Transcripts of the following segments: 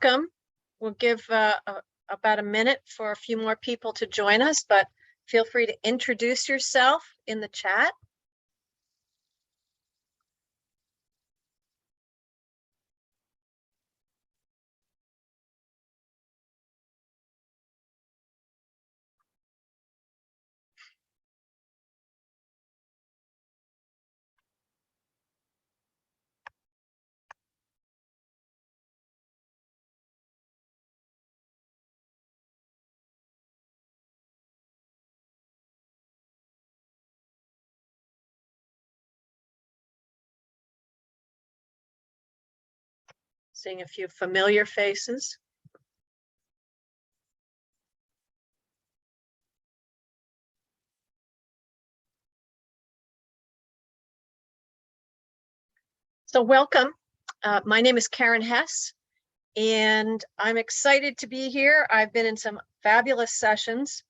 welcome. We'll give about a minute for a few more people to join us, but feel free to introduce yourself in the chat. Seeing a few familiar faces. So welcome. My name is Karin Hess, and I'm excited to be here. I've been in some fabulous sessions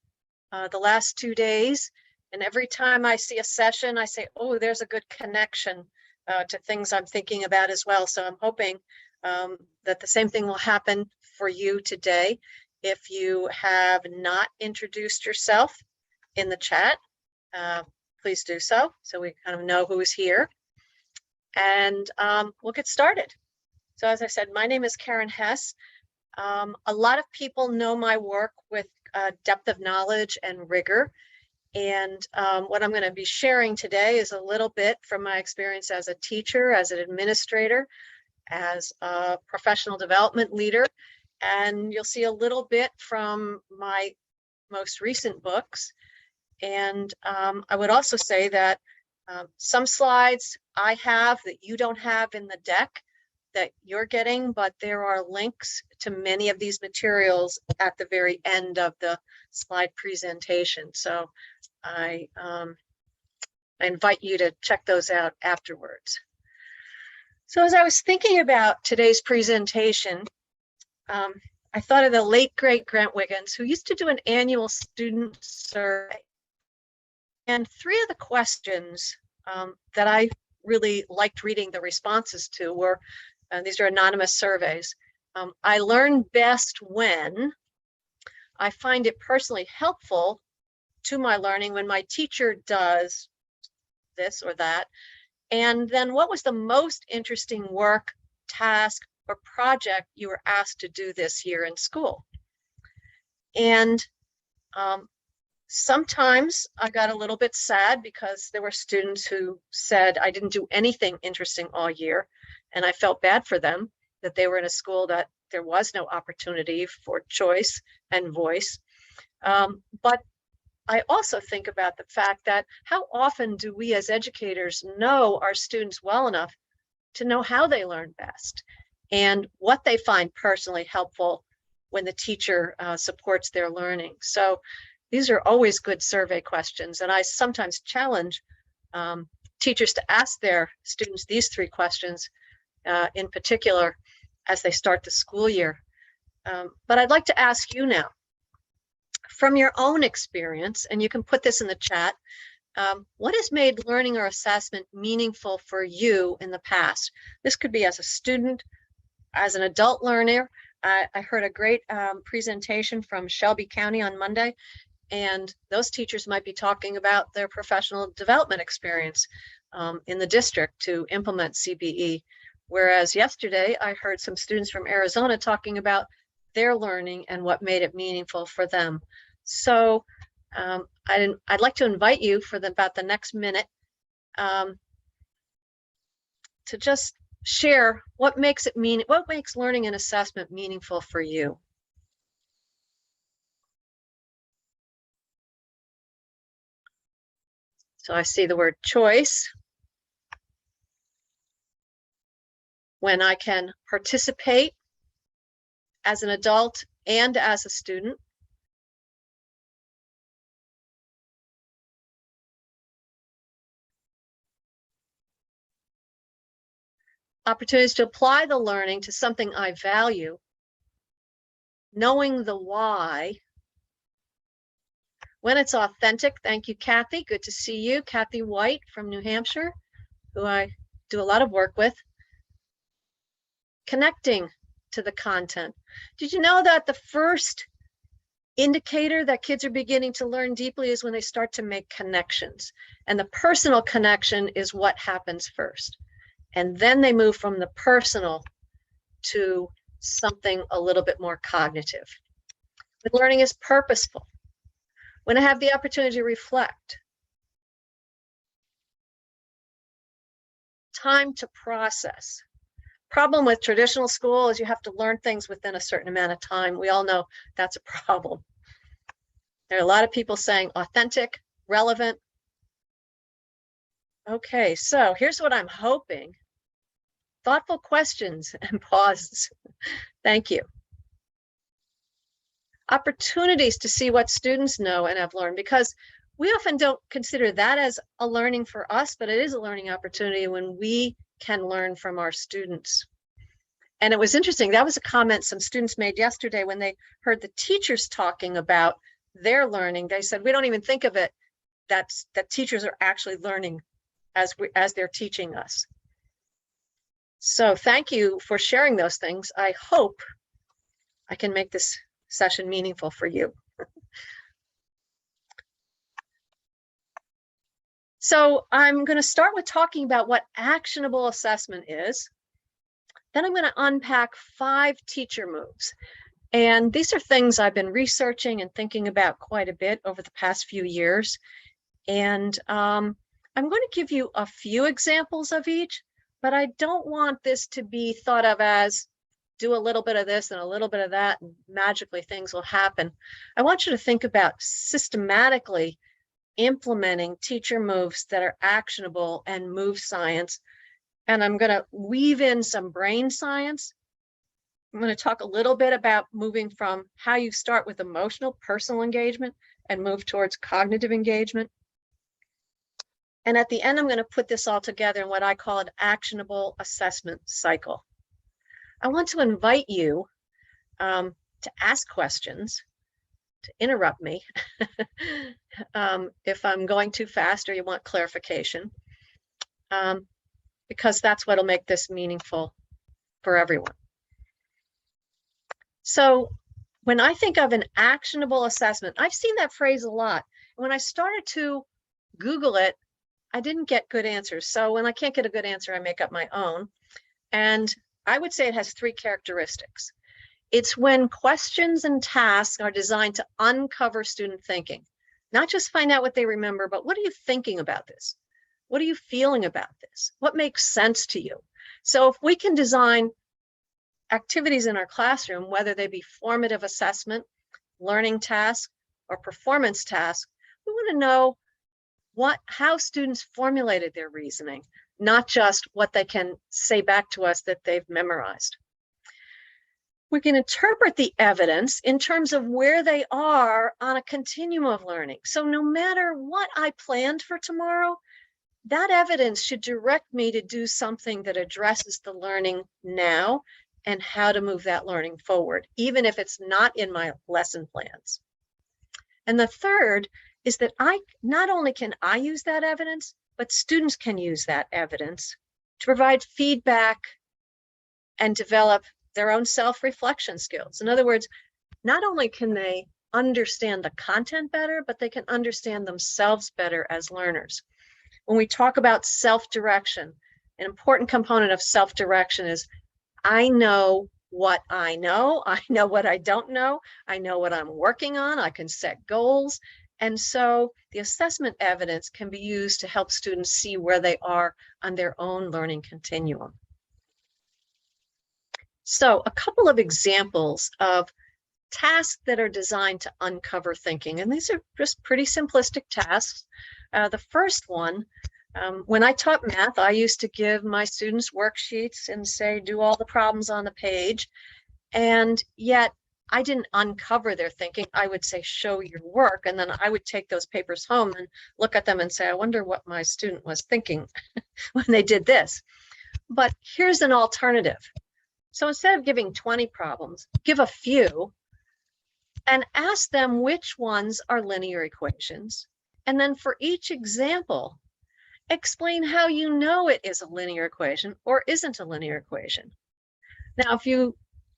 the last 2 days, and every time I see a session, I say, oh, there's a good connection to things I'm thinking about as well. So I'm hoping that the same thing will happen for you today. If you have not introduced yourself in the chat, please do so we kind of know who is here. And we'll get started. So as I said, my name is Karin Hess. A lot of people know my work with depth of knowledge and rigor. And what I'm going to be sharing today is a little bit from my experience as a teacher, as an administrator, as a professional development leader. And you'll see a little bit from my most recent books. And I would also say that some slides I have that you don't have in the deck that you're getting, but there are links to many of these materials at the very end of the slide presentation. So I invite you to check those out afterwards. So as I was thinking about today's presentation, I thought of the late, great Grant Wiggins, who used to do an annual student survey. And 3 of the questions that I really liked reading the responses to were, these are anonymous surveys. I learn best when I find it personally helpful to my learning when my teacher does this or that. And then what was the most interesting work, task, or project you were asked to do this year in school? And sometimes I got a little bit sad because there were students who said I didn't do anything interesting all year. And I felt bad for them that they were in a school that there was no opportunity for choice and voice. But I also think about the fact that how often do we as educators know our students well enough to know how they learn best and what they find personally helpful when the teacher supports their learning. So these are always good survey questions, and I sometimes challenge teachers to ask their students these 3 questions in particular as they start the school year. But I'd like to ask you now, from your own experience, and you can put this in the chat, what has made learning or assessment meaningful for you in the past? This could be as a student, as an adult learner. I heard a great presentation from Shelby County on Monday, and those teachers might be talking about their professional development experience in the district to implement CBE. Whereas yesterday, I heard some students from Arizona talking about their learning and what made it meaningful for them. So I'd like to invite you for about the next minute to just share what makes learning and assessment meaningful for you. So I see the word choice. When I can participate as an adult and as a student. Opportunities to apply the learning to something I value. Knowing the why. When it's authentic. Thank you, Kathy. Good to see you. Kathy White from New Hampshire, who I do a lot of work with. Connecting to the content. Did you know that the first indicator that kids are beginning to learn deeply is when they start to make connections? And the personal connection is what happens first. And then they move from the personal to something a little bit more cognitive. When learning is purposeful, when I have the opportunity to reflect, time to process. Problem with traditional school is you have to learn things within a certain amount of time. We all know that's a problem. There are a lot of people saying authentic, relevant. Okay, so here's what I'm hoping. Thoughtful questions and pauses. Thank you. Opportunities to see what students know and have learned, because we often don't consider that as a learning for us, but it is a learning opportunity when we can learn from our students. And it was interesting. That was a comment some students made yesterday when they heard the teachers talking about their learning. They said, we don't even think of it that teachers are actually learning as they're teaching us. So thank you for sharing those things. I hope I can make this session meaningful for you. So I'm going to start with talking about what actionable assessment is. Then I'm going to unpack 5 teacher moves. And these are things I've been researching and thinking about quite a bit over the past few years. And I'm going to give you a few examples of each, but I don't want this to be thought of as do a little bit of this and a little bit of that, and magically things will happen. I want you to think about systematically implementing teacher moves that are actionable and move science. And I'm going to weave in some brain science. I'm going to talk a little bit about moving from how you start with emotional, personal engagement and move towards cognitive engagement. And at the end, I'm going to put this all together in what I call an actionable assessment cycle. I want to invite you to ask questions, to interrupt me if I'm going too fast or you want clarification, because that's what'll make this meaningful for everyone. So when I think of an actionable assessment, I've seen that phrase a lot. When I started to Google it, I didn't get good answers. So when I can't get a good answer, I make up my own. And I would say it has 3 characteristics. It's when questions and tasks are designed to uncover student thinking, not just find out what they remember, but what are you thinking about this? What are you feeling about this? What makes sense to you? So if we can design activities in our classroom, whether they be formative assessment, learning tasks, or performance tasks, we want to know how students formulated their reasoning, not just what they can say back to us that they've memorized. We can interpret the evidence in terms of where they are on a continuum of learning. So no matter what I planned for tomorrow, that evidence should direct me to do something that addresses the learning now and how to move that learning forward, even if it's not in my lesson plans. And the third is that not only can I use that evidence, but students can use that evidence to provide feedback and develop their own self-reflection skills. In other words, not only can they understand the content better, but they can understand themselves better as learners. When we talk about self-direction, an important component of self-direction is I know what I know what I don't know, I know what I'm working on, I can set goals. And so the assessment evidence can be used to help students see where they are on their own learning continuum. So a couple of examples of tasks that are designed to uncover thinking, and these are just pretty simplistic tasks. The first one, when I taught math, I used to give my students worksheets and say, do all the problems on the page. And yet I didn't uncover their thinking. I would say, show your work. And then I would take those papers home and look at them and say, I wonder what my student was thinking when they did this. But here's an alternative. So instead of giving 20 problems, give a few and ask them which ones are linear equations. And then for each example, explain how you know it is a linear equation or isn't a linear equation. Now, if you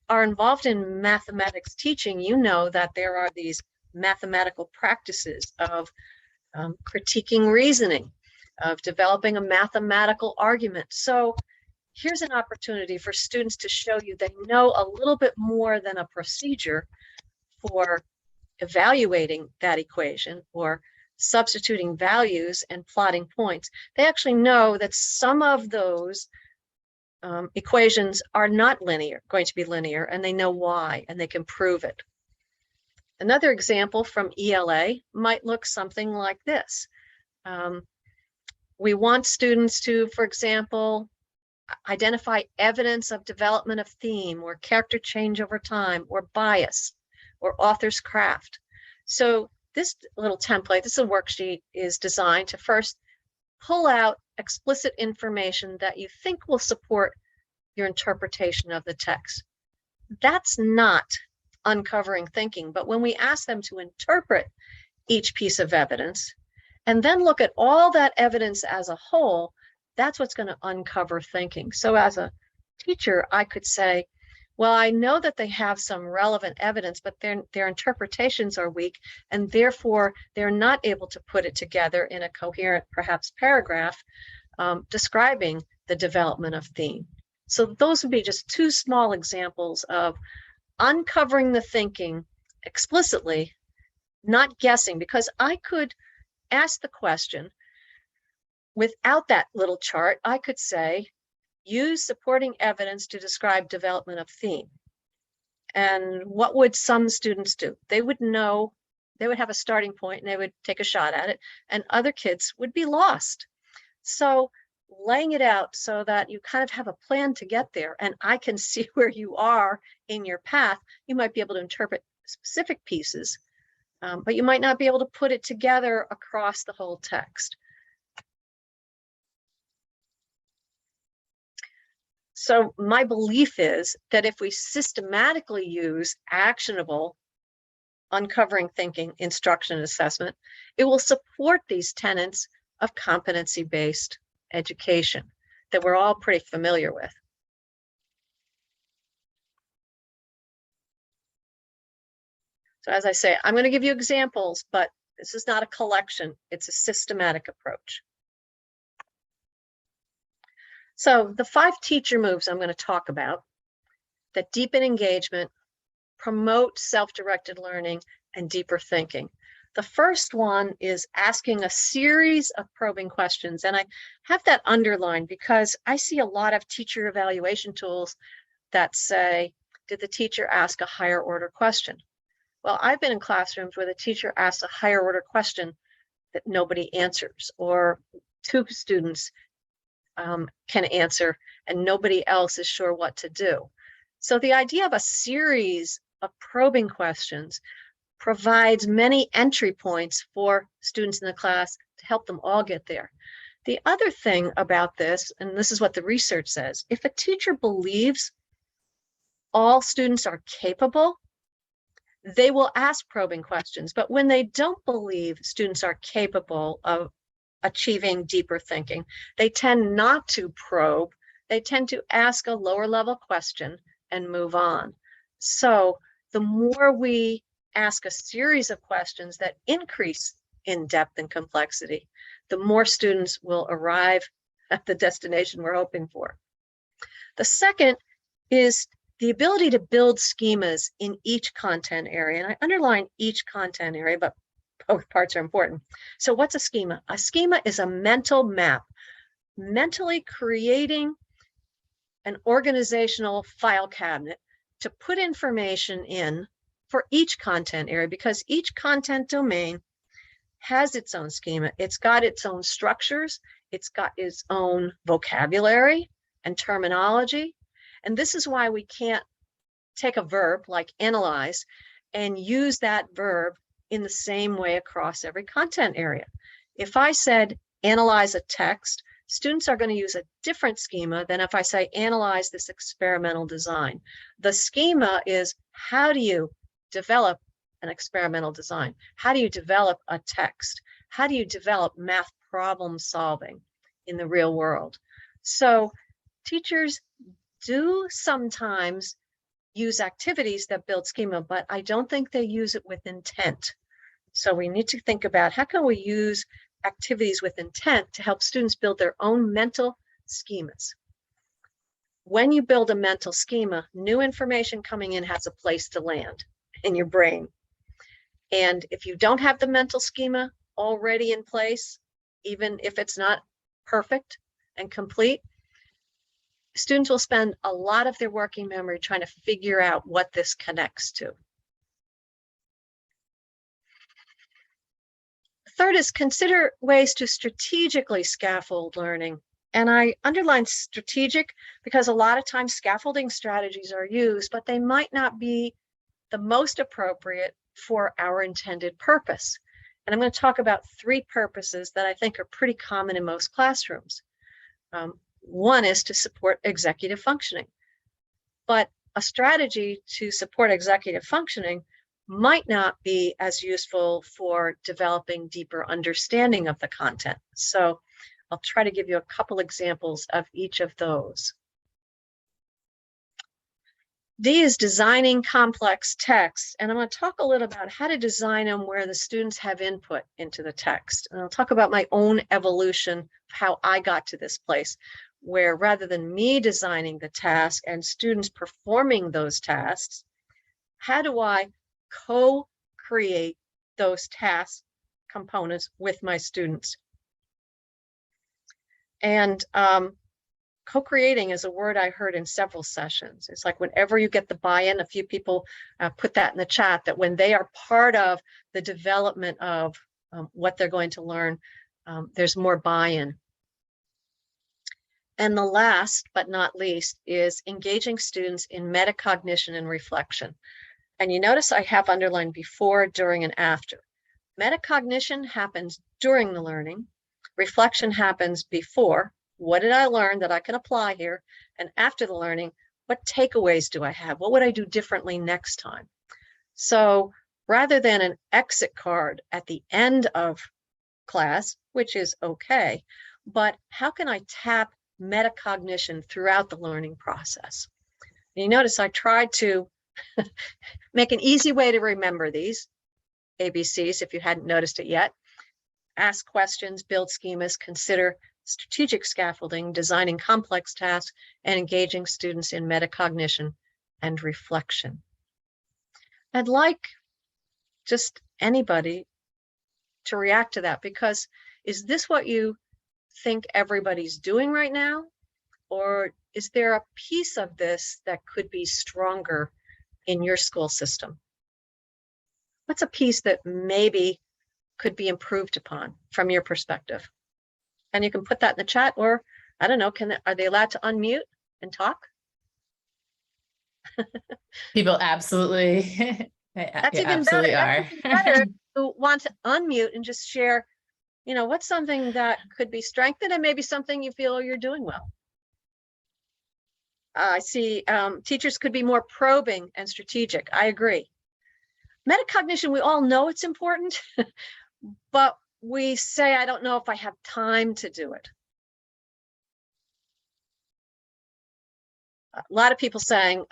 are involved in mathematics teaching, you know that there are these mathematical practices of critiquing reasoning, of developing a mathematical argument. So here's an opportunity for students to show you they know a little bit more than a procedure for evaluating that equation or substituting values and plotting points. They actually know that some of those equations are not going to be linear, and they know why, and they can prove it. Another example from ELA might look something like this. We want students to, for example, identify evidence of development of theme or character change over time or bias or author's craft. So this little template, this is a worksheet, is designed to first pull out explicit information that you think will support your interpretation of the text. That's not uncovering thinking, but when we ask them to interpret each piece of evidence and then look at all that evidence as a whole, that's what's going to uncover thinking. So as a teacher, I could say, well, I know that they have some relevant evidence, but their interpretations are weak, and therefore they're not able to put it together in a coherent, perhaps paragraph, describing the development of theme. So those would be just two small examples of uncovering the thinking explicitly, not guessing, because I could ask the question without that little chart. I could say, use supporting evidence to describe development of theme. And what would some students do? They would know, they would have a starting point and they would take a shot at it, and other kids would be lost. So laying it out so that you kind of have a plan to get there, and I can see where you are in your path. You might be able to interpret specific pieces, but you might not be able to put it together across the whole text. So my belief is that if we systematically use actionable uncovering thinking, instruction, and assessment, it will support these tenets of competency-based education that we're all pretty familiar with. So as I say, I'm going to give you examples, but this is not a collection. It's a systematic approach. So the 5 teacher moves I'm going to talk about that deepen engagement, promote self-directed learning, and deeper thinking. The first one is asking a series of probing questions. And I have that underlined because I see a lot of teacher evaluation tools that say, did the teacher ask a higher order question? Well, I've been in classrooms where the teacher asks a higher order question that nobody answers, or 2 students can answer and nobody else is sure what to do. So the idea of a series of probing questions provides many entry points for students in the class to help them all get there. The other thing about this, and this is what the research says, if a teacher believes all students are capable, they will ask probing questions. But when they don't believe students are capable of achieving deeper thinking, they tend not to probe. They tend to ask a lower level question and move on. So the more we ask a series of questions that increase in depth and complexity, the more students will arrive at the destination we're hoping for. The second is the ability to build schemas in each content area. And I underline each content area, but both parts are important. So what's a schema? A schema is a mental map, mentally creating an organizational file cabinet to put information in for each content area, because each content domain has its own schema. It's got its own structures. It's got its own vocabulary and terminology. And this is why we can't take a verb like analyze and use that verb in the same way across every content area. If I said analyze a text, students are going to use a different schema than if I say analyze this experimental design. The schema is, how do you develop an experimental design? How do you develop a text? How do you develop math problem solving in the real world? So teachers do sometimes use activities that build schema, but I don't think they use it with intent. So we need to think about how can we use activities with intent to help students build their own mental schemas. When you build a mental schema, new information coming in has a place to land in your brain. And if you don't have the mental schema already in place, even if it's not perfect and complete, students will spend a lot of their working memory trying to figure out what this connects to. Third is consider ways to strategically scaffold learning. And I underline strategic because a lot of times scaffolding strategies are used, but they might not be the most appropriate for our intended purpose. And I'm going to talk about 3 purposes that I think are pretty common in most classrooms. One is to support executive functioning, but a strategy to support executive functioning might not be as useful for developing deeper understanding of the content. So I'll try to give you a couple examples of each of those. D is designing complex texts, and I'm going to talk a little about how to design them where the students have input into the text. And I'll talk about my own evolution of how I got to this place, where rather than me designing the task and students performing those tasks, how do I co-create those task components with my students? And co-creating is a word I heard in several sessions. It's like whenever you get the buy-in, a few people put that in the chat, that when they are part of the development of what they're going to learn, there's more buy-in. And the last but not least is engaging students in metacognition and reflection. And you notice I have underlined before, during, and after. Metacognition happens during the learning. Reflection happens before. What did I learn that I can apply here? And after the learning, what takeaways do I have? What would I do differently next time? So rather than an exit card at the end of class, which is okay, but how can I tap metacognition throughout the learning process? And you notice I tried to make an easy way to remember these ABCs if you hadn't noticed it yet. Ask questions, build schemas, consider strategic scaffolding, designing complex tasks, and engaging students in metacognition and reflection. I'd like just anybody to react to that, because is this what you think everybody's doing right now? Or is there a piece of this that could be stronger in your school system? What's a piece that maybe could be improved upon from your perspective? And you can put that in the chat, or I don't know, are they allowed to unmute and talk? People absolutely, That's even absolutely better. are. That's even better who want to unmute and just share, you know, what's something that could be strengthened and maybe something you feel you're doing well. I see teachers could be more probing and strategic. I agree. Metacognition, we all know it's important, but we say, I don't know if I have time to do it. A lot of people saying,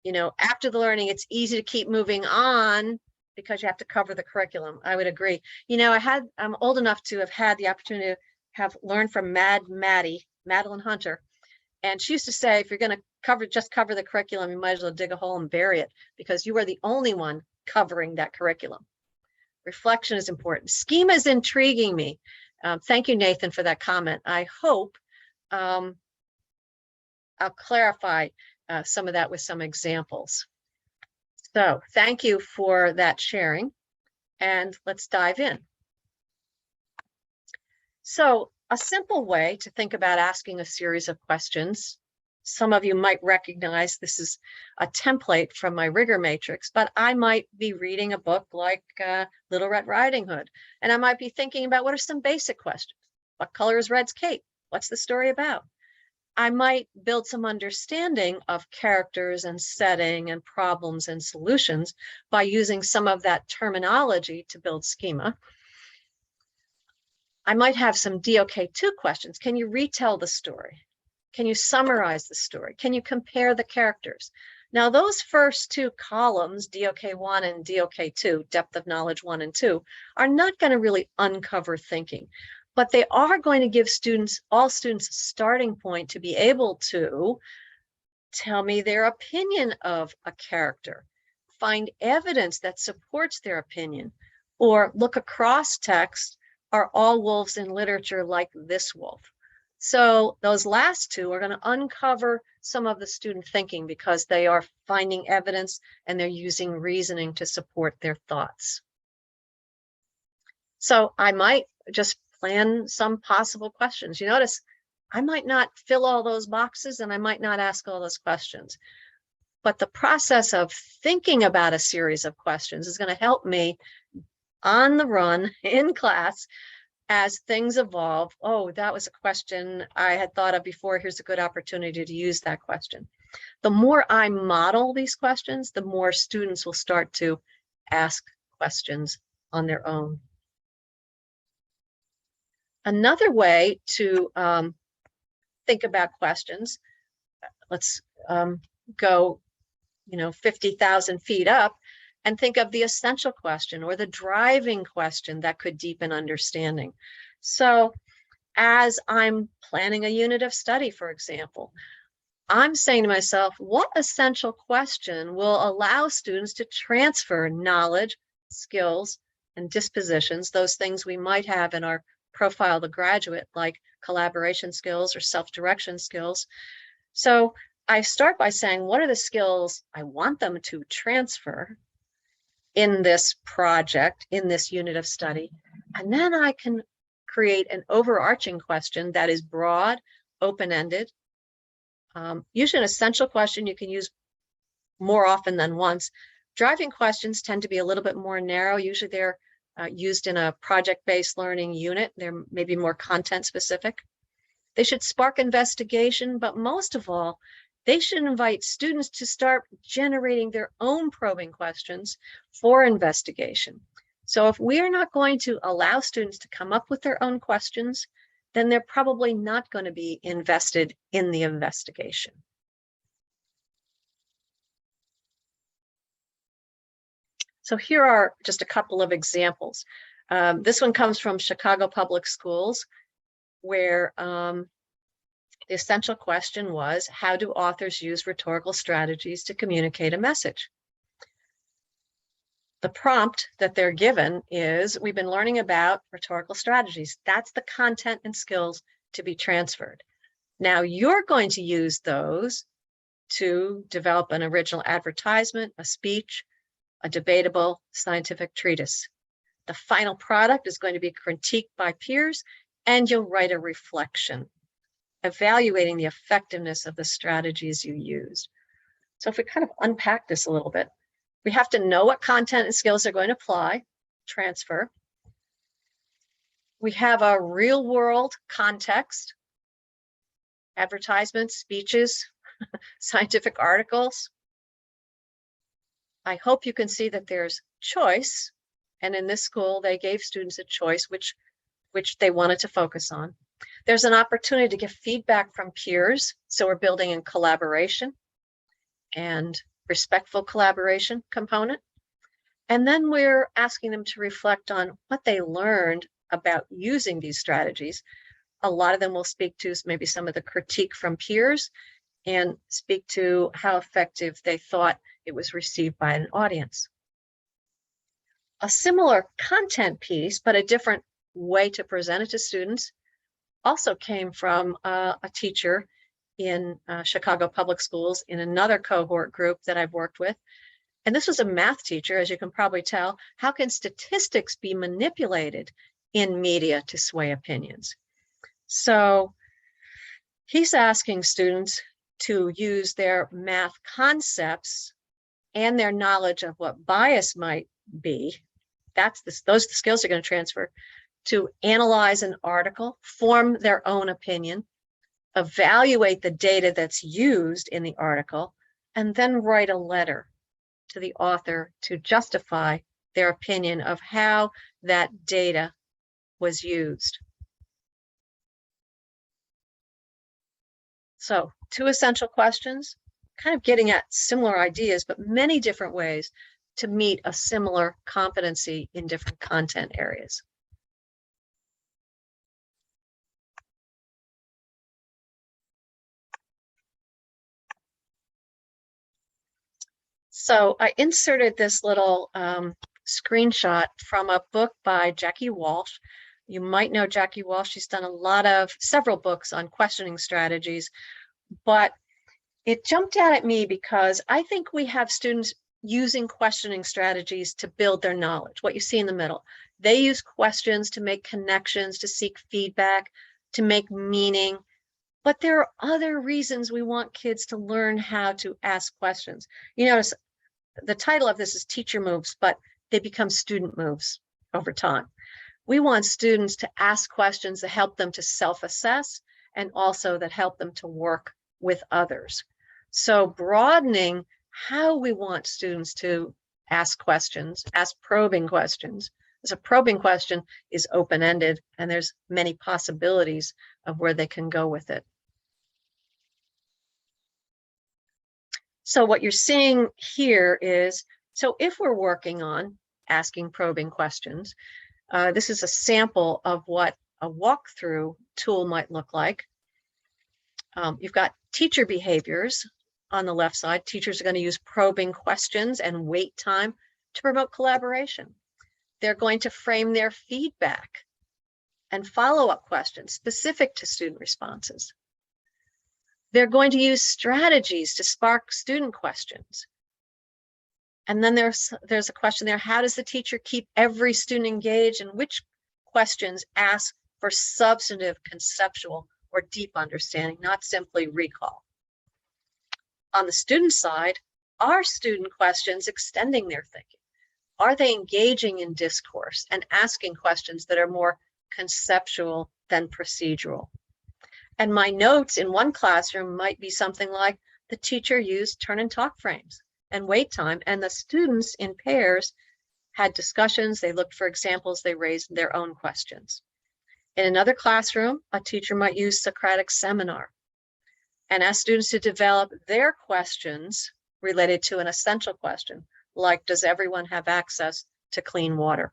you know, after the learning, it's easy to keep moving on because you have to cover the curriculum. I would agree. You know, I'm old enough to have had the opportunity to have learned from Madeline Hunter. And she used to say, if you're going to just cover the curriculum, you might as well dig a hole and bury it, because you are the only one covering that curriculum. Reflection is important. Schema is intriguing me. Thank you, Nathan, for that comment. I hope I'll clarify some of that with some examples. So thank you for that sharing, and let's dive in. So a simple way to think about asking a series of questions. Some of you might recognize this is a template from my Rigor matrix, but I might be reading a book like Little Red Riding Hood, and I might be thinking about what are some basic questions. What color is Red's cape? What's the story about? I might build some understanding of characters and setting and problems and solutions by using some of that terminology to build schema. I might have some DOK2 questions. Can you retell the story? Can you summarize the story? Can you compare the characters? Now, those first two columns, DOK1 and DOK2, depth of knowledge 1 and 2, are not going to really uncover thinking, but they are going to give all students a starting point to be able to tell me their opinion of a character, find evidence that supports their opinion, or look across text. Are all wolves in literature like this wolf? So those last two are going to uncover some of the student thinking because they are finding evidence and they're using reasoning to support their thoughts. So I might just plan some possible questions. You notice I might not fill all those boxes and I might not ask all those questions. But the process of thinking about a series of questions is going to help me on the run in class as things evolve. Oh, that was a question I had thought of before. Here's a good opportunity to use that question. The more I model these questions, the more students will start to ask questions on their own. Another way to think about questions, let's go 50,000 feet up and think of the essential question or the driving question that could deepen understanding. So as I'm planning a unit of study, for example, I'm saying to myself, what essential question will allow students to transfer knowledge, skills, and dispositions, those things we might have in our profile of the graduate, like collaboration skills or self-direction skills. So I start by saying, what are the skills I want them to transfer in this project, in this unit of study? And then I can create an overarching question that is broad, open-ended. Usually an essential question you can use more often than once. Driving questions tend to be a little bit more narrow. Usually they're used in a project-based learning unit. They're maybe more content specific. They should spark investigation, but most of all, they should invite students to start generating their own probing questions for investigation. So if we are not going to allow students to come up with their own questions, then they're probably not going to be invested in the investigation. So here are just a couple of examples. This one comes from Chicago Public Schools, where the essential question was, how do authors use rhetorical strategies to communicate a message? The prompt that they're given is, we've been learning about rhetorical strategies. That's the content and skills to be transferred. Now you're going to use those to develop an original advertisement, a speech, a debatable scientific treatise. The final product is going to be critiqued by peers, and you'll write a reflection, evaluating the effectiveness of the strategies you used. So if we kind of unpack this a little bit, we have to know what content and skills are going to apply, transfer. We have a real world context, advertisements, speeches, scientific articles. I hope you can see that there's choice. And in this school, they gave students a choice which they wanted to focus on. There's an opportunity to get feedback from peers. So we're building in collaboration and respectful collaboration component. And then we're asking them to reflect on what they learned about using these strategies. A lot of them will speak to maybe some of the critique from peers and speak to how effective they thought it was received by an audience. A similar content piece, but a different way to present it to students, also came from a teacher in Chicago Public Schools in another cohort group that I've worked with. And this was a math teacher, as you can probably tell. How can statistics be manipulated in media to sway opinions? So he's asking students to use their math concepts and their knowledge of what bias might be. Those are the skills they're going to transfer, to analyze an article, form their own opinion, evaluate the data that's used in the article, and then write a letter to the author to justify their opinion of how that data was used. So 2 essential questions, kind of getting at similar ideas, but many different ways to meet a similar competency in different content areas. So I inserted this little screenshot from a book by Jackie Walsh. You might know Jackie Walsh. She's done several books on questioning strategies, but it jumped out at me because I think we have students using questioning strategies to build their knowledge. What you see in the middle, they use questions to make connections, to seek feedback, to make meaning. But there are other reasons we want kids to learn how to ask questions. You notice the title of this is Teacher Moves, but they become student moves over time. We want students to ask questions that help them to self-assess and also that help them to work with others. So broadening how we want students to ask questions, ask probing questions. Because a probing question is open-ended and there's many possibilities of where they can go with it. So what you're seeing here is, so if we're working on asking probing questions, this is a sample of what a walkthrough tool might look like. You've got teacher behaviors on the left side. Teachers are going to use probing questions and wait time to promote collaboration. They're going to frame their feedback and follow-up questions specific to student responses. They're going to use strategies to spark student questions. And then there's a question there, how does the teacher keep every student engaged, and which questions ask for substantive, conceptual, or deep understanding, not simply recall? On the student side, are student questions extending their thinking? Are they engaging in discourse and asking questions that are more conceptual than procedural? And my notes in one classroom might be something like, the teacher used turn and talk frames and wait time, and the students in pairs had discussions, they looked for examples, they raised their own questions. In another classroom, a teacher might use Socratic seminar and ask students to develop their questions related to an essential question, like, does everyone have access to clean water?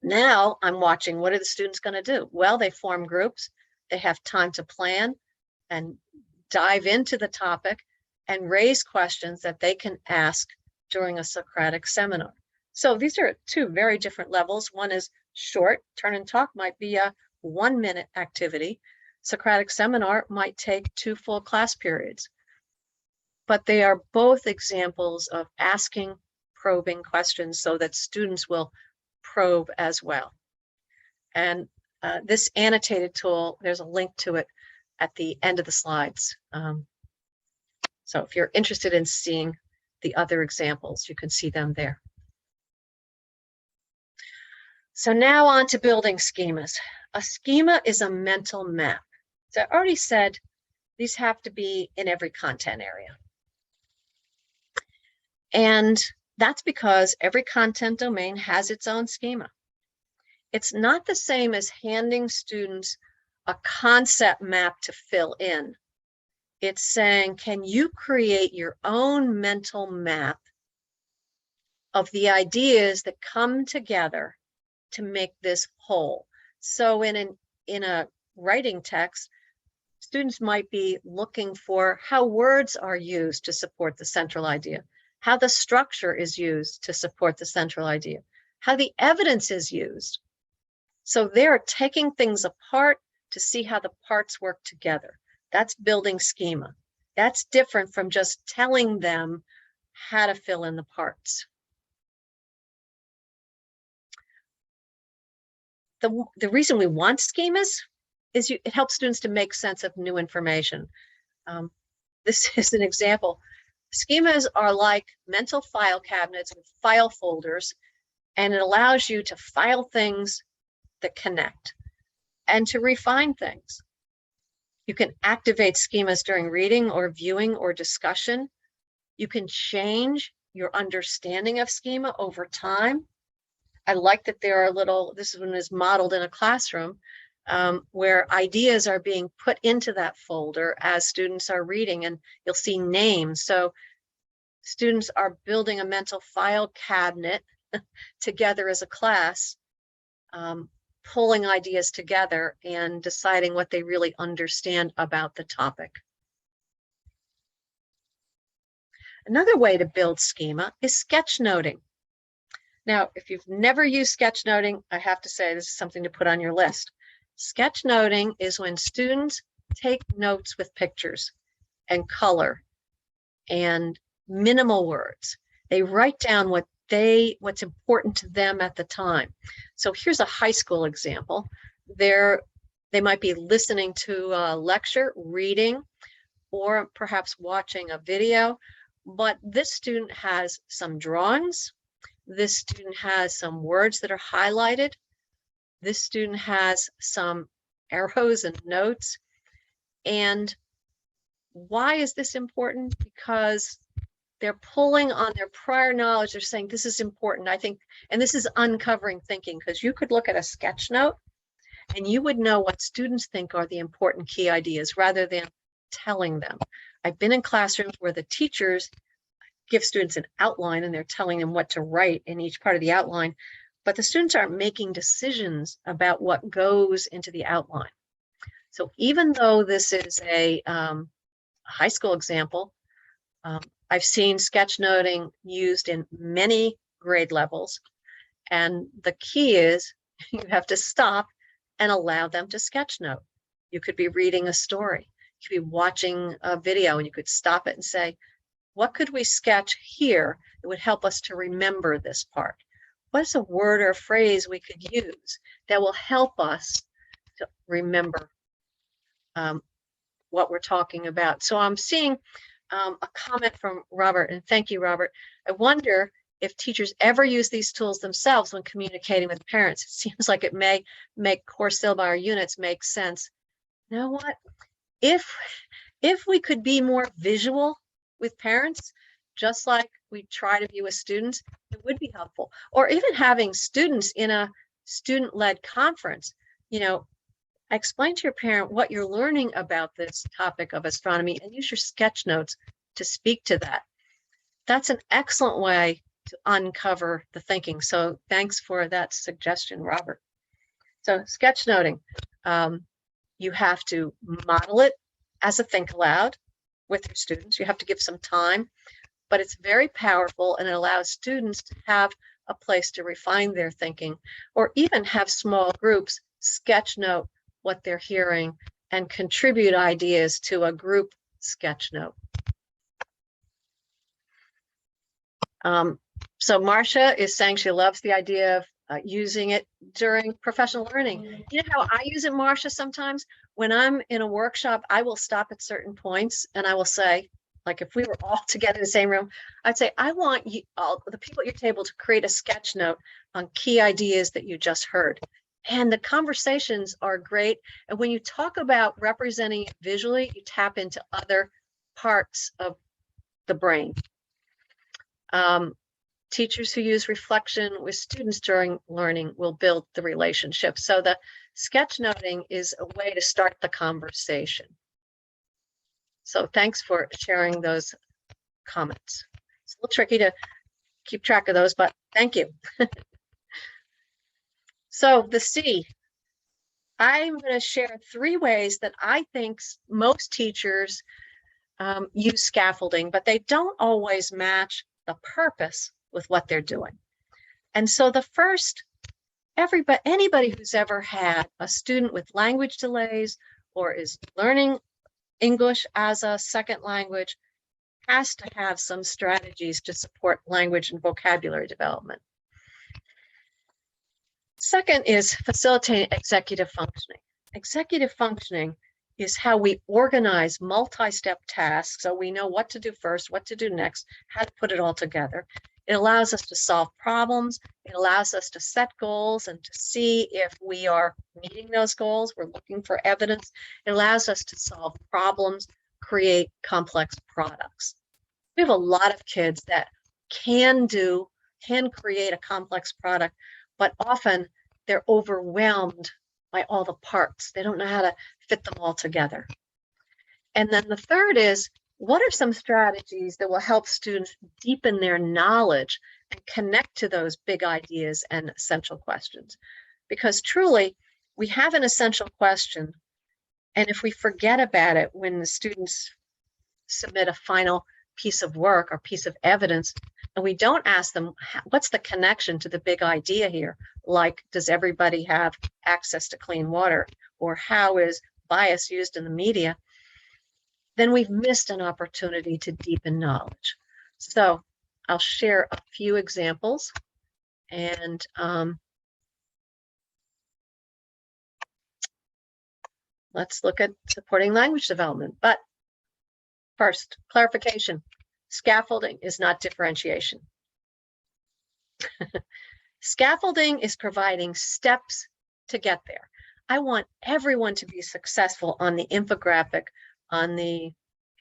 Now I'm watching, what are the students going to do? Well, they form groups, they have time to plan and dive into the topic and raise questions that they can ask during a Socratic seminar. So these are two very different levels. One is short, turn and talk might be a 1-minute activity. Socratic seminar might take 2 full class periods. But they are both examples of asking probing questions so that students will probe as well. And this annotated tool, there's a link to it at the end of the slides. So if you're interested in seeing the other examples, you can see them there. So now on to building schemas. A schema is a mental map. So I already said these have to be in every content area. And that's because every content domain has its own schema. It's not the same as handing students a concept map to fill in. It's saying, can you create your own mental map of the ideas that come together to make this whole? So in a writing text, students might be looking for how words are used to support the central idea, how the structure is used to support the central idea, how the evidence is used. So they're taking things apart to see how the parts work together. That's building schema. That's different from just telling them how to fill in the parts. The reason we want schemas is it helps students to make sense of new information. This is an example. Schemas are like mental file cabinets with file folders, and it allows you to file things that connect and to refine things. You can activate schemas during reading or viewing or discussion. You can change your understanding of schema over time. I like that there are this one is modeled in a classroom. where ideas are being put into that folder as students are reading, and you'll see names. So students are building a mental file cabinet together as a class, pulling ideas together and deciding what they really understand about the topic. Another way to build schema is sketchnoting. Now, if you've never used sketchnoting, I have to say this is something to put on your list. Sketchnoting is when students take notes with pictures and color and minimal words. They write down what's important to them at the time. So here's a high school example. They might be listening to a lecture, reading, or perhaps watching a video, but this student has some drawings. This student has some words that are highlighted. This student has some arrows and notes. And why is this important? Because they're pulling on their prior knowledge. They're saying, this is important, I think, and this is uncovering thinking, because you could look at a sketch note and you would know what students think are the important key ideas rather than telling them. I've been in classrooms where the teachers give students an outline and they're telling them what to write in each part of the outline, but the students aren't making decisions about what goes into the outline. So even though this is a high school example, I've seen sketchnoting used in many grade levels, and the key is you have to stop and allow them to sketchnote. You could be reading a story, you could be watching a video, and you could stop it and say, what could we sketch here that would help us to remember this part? What's a word or a phrase we could use that will help us to remember what we're talking about? So I'm seeing a comment from Robert, and thank you, Robert. I wonder if teachers ever use these tools themselves when communicating with parents. It seems like it may make course syllabi or units make sense. You know what? If we could be more visual with parents, just like we try to be with students, it would be helpful. Or even having students in a student-led conference, explain to your parent what you're learning about this topic of astronomy and use your sketch notes to speak to that. That's an excellent way to uncover the thinking. So thanks for that suggestion, Robert. So sketchnoting, you have to model it as a think aloud with your students. You have to give some time, but it's very powerful and it allows students to have a place to refine their thinking, or even have small groups sketch note what they're hearing and contribute ideas to a group sketch note. So Marcia is saying she loves the idea of using it during professional learning. You know how I use it, Marcia, sometimes? When I'm in a workshop, I will stop at certain points and I will say, like if we were all together in the same room, I'd say, I want you all, the people at your table, to create a sketch note on key ideas that you just heard. And the conversations are great. And when you talk about representing it visually, you tap into other parts of the brain. Teachers who use reflection with students during learning will build the relationship. So the sketchnoting is a way to start the conversation. So thanks for sharing those comments. It's a little tricky to keep track of those, but thank you. So the C, I'm going to share 3 ways that I think most teachers use scaffolding, but they don't always match the purpose with what they're doing. And so the first, anybody who's ever had a student with language delays or is learning English as a second language has to have some strategies to support language and vocabulary development. Second is facilitating executive functioning. Executive functioning is how we organize multi-step tasks so we know what to do first, what to do next, how to put it all together. It allows us to solve problems. It allows us to set goals and to see if we are meeting those goals. We're looking for evidence. It allows us to solve problems, create complex products. We have a lot of kids that can create a complex product, but often they're overwhelmed by all the parts. They don't know how to fit them all together. And then the third is, what are some strategies that will help students deepen their knowledge and connect to those big ideas and essential questions? Because truly, we have an essential question, and if we forget about it when the students submit a final piece of work or piece of evidence, and we don't ask them, what's the connection to the big idea here? Like, does everybody have access to clean water? Or how is bias used in the media? Then we've missed an opportunity to deepen knowledge. So I'll share a few examples, and let's look at supporting language development. But first, clarification. Scaffolding is not differentiation. Scaffolding is providing steps to get there. I want everyone to be successful on the infographic, on the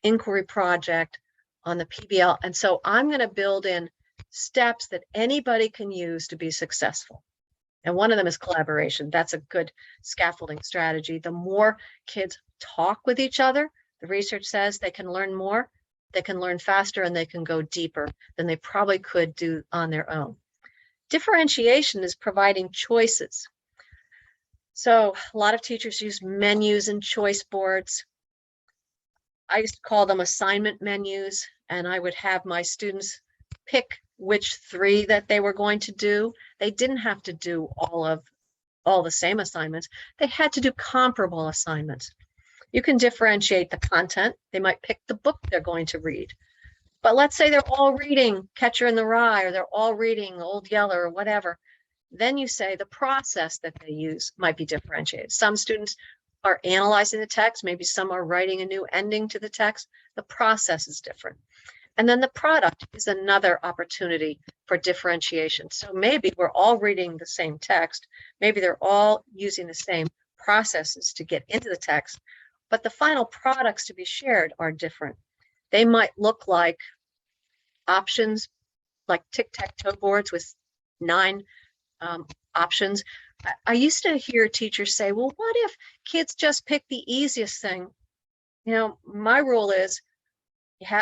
inquiry project, on the PBL. And so I'm going to build in steps that anybody can use to be successful. And one of them is collaboration. That's a good scaffolding strategy. The more kids talk with each other, the research says they can learn more, they can learn faster, and they can go deeper than they probably could do on their own. Differentiation is providing choices. So a lot of teachers use menus and choice boards. I used to call them assignment menus, and I would have my students pick which 3 that they were going to do. They didn't have to do all the same assignments. They had to do comparable assignments. You can differentiate the content. They might pick the book they're going to read. But let's say they're all reading Catcher in the Rye, or they're all reading Old Yeller or whatever. Then you say the process that they use might be differentiated. Some students are analyzing the text. Maybe some are writing a new ending to the text. The process is different. And then the product is another opportunity for differentiation. So maybe we're all reading the same text. Maybe they're all using the same processes to get into the text, but the final products to be shared are different. They might look like options, like tic-tac-toe boards with 9 options. I used to hear teachers say, well, what if kids just pick the easiest thing? You know, my rule is,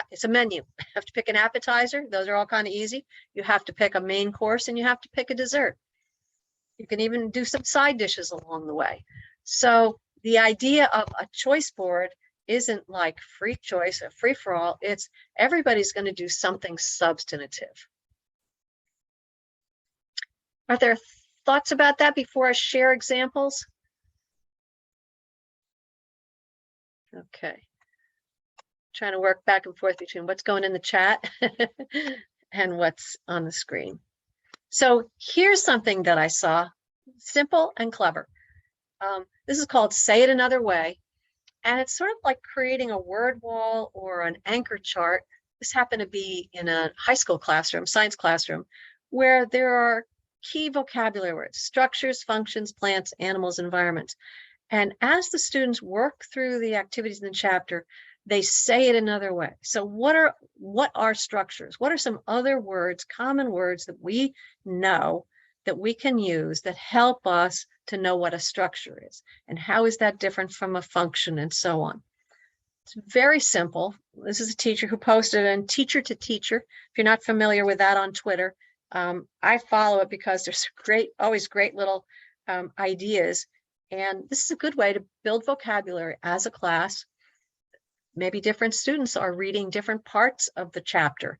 it's a menu. You have to pick an appetizer. Those are all kind of easy. You have to pick a main course, and you have to pick a dessert. You can even do some side dishes along the way. So the idea of a choice board isn't like free choice or free for all. It's everybody's going to do something substantive. Are there thoughts about that before I share examples? Okay. Trying to work back and forth between what's going in the chat and what's on the screen. So here's something that I saw, simple and clever. This is called Say It Another Way. And it's sort of like creating a word wall or an anchor chart. This happened to be in a high school classroom, science classroom, where there are key vocabulary words: structures, functions, plants, animals, environments. And as the students work through the activities in the chapter, they say it another way. So what are structures? What are some other words, common words that we know that we can use that help us to know what a structure is? And how is that different from a function, and so on? It's very simple. This is a teacher who posted it in Teacher to Teacher. If you're not familiar with that on Twitter, I follow it because there's always great little ideas. And this is a good way to build vocabulary as a class. Maybe different students are reading different parts of the chapter,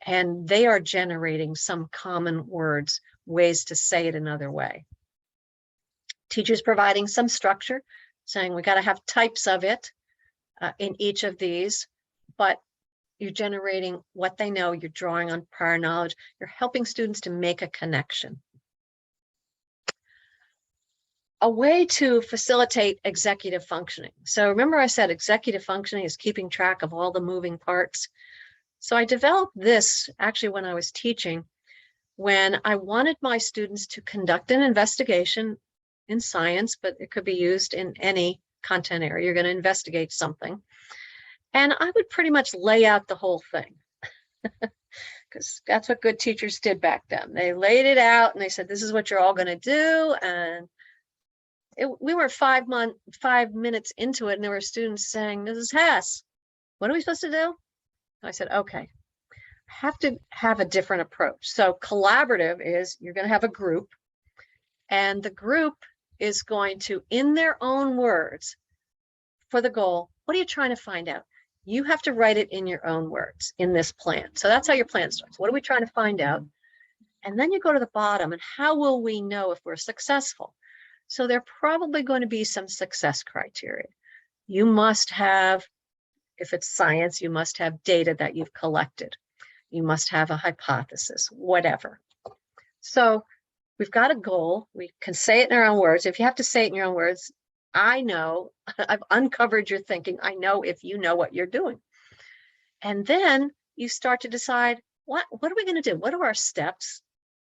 and they are generating some common words, ways to say it another way. Teachers providing some structure, saying we got to have types of it in each of these, but you're generating what they know, you're drawing on prior knowledge, you're helping students to make a connection. A way to facilitate executive functioning. So remember I said executive functioning is keeping track of all the moving parts. So I developed this actually when I was teaching, when I wanted my students to conduct an investigation in science, but it could be used in any content area. You're going to investigate something. And I would pretty much lay out the whole thing, because that's what good teachers did back then. They laid it out and they said, this is what you're all going to do. And we were 5 minutes into it, and there were students saying, Mrs. Hess, what are we supposed to do? I said, okay, have to have a different approach. So collaborative is you're going to have a group, and the group is going to, in their own words, for the goal, what are you trying to find out? You have to write it in your own words in this plan. So that's how your plan starts. What are we trying to find out? And then you go to the bottom, and how will we know if we're successful? So there are probably going to be some success criteria. You must have, if it's science, you must have data that you've collected. You must have a hypothesis, whatever. So we've got a goal. We can say it in our own words. If you have to say it in your own words, I know, I've uncovered your thinking. I know if you know what you're doing. And then you start to decide, what are we going to do? What are our steps?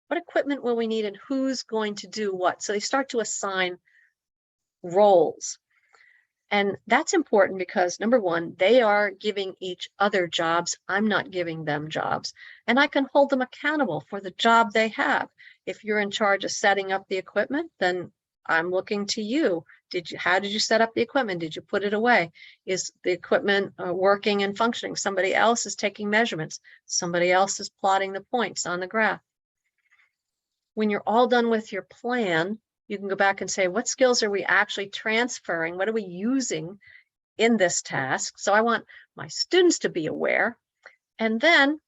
What equipment will we need, and who's going to do what? So they start to assign roles. And that's important because, number one, they are giving each other jobs. I'm not giving them jobs. And I can hold them accountable for the job they have. If you're in charge of setting up the equipment, then I'm looking to you. How did you set up the equipment? Did you put it away? Is the equipment working and functioning? Somebody else is taking measurements. Somebody else is plotting the points on the graph. When you're all done with your plan, you can go back and say, what skills are we actually transferring? What are we using in this task? So I want my students to be aware. And then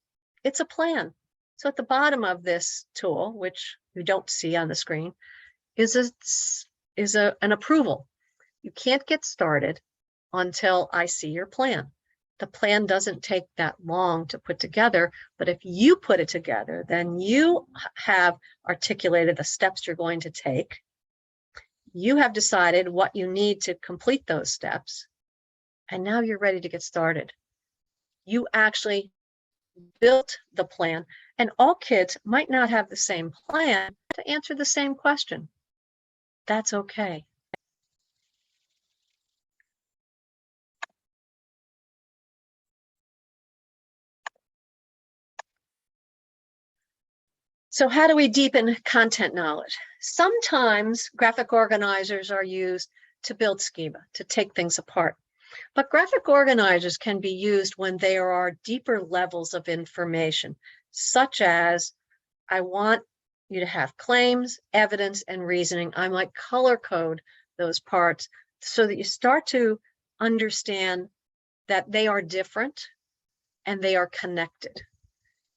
it's a plan. So at the bottom of this tool, which you don't see on the screen, is an approval. You can't get started until I see your plan. The plan doesn't take that long to put together, but if you put it together, then you have articulated the steps you're going to take. You have decided what you need to complete those steps, and now you're ready to get started. You actually built the plan, and all kids might not have the same plan to answer the same question. That's okay. So how do we deepen content knowledge? Sometimes graphic organizers are used to build schema, to take things apart. But graphic organizers can be used when there are deeper levels of information, such as, I want you to have claims, evidence, and reasoning. I might color code those parts so that you start to understand that they are different and they are connected.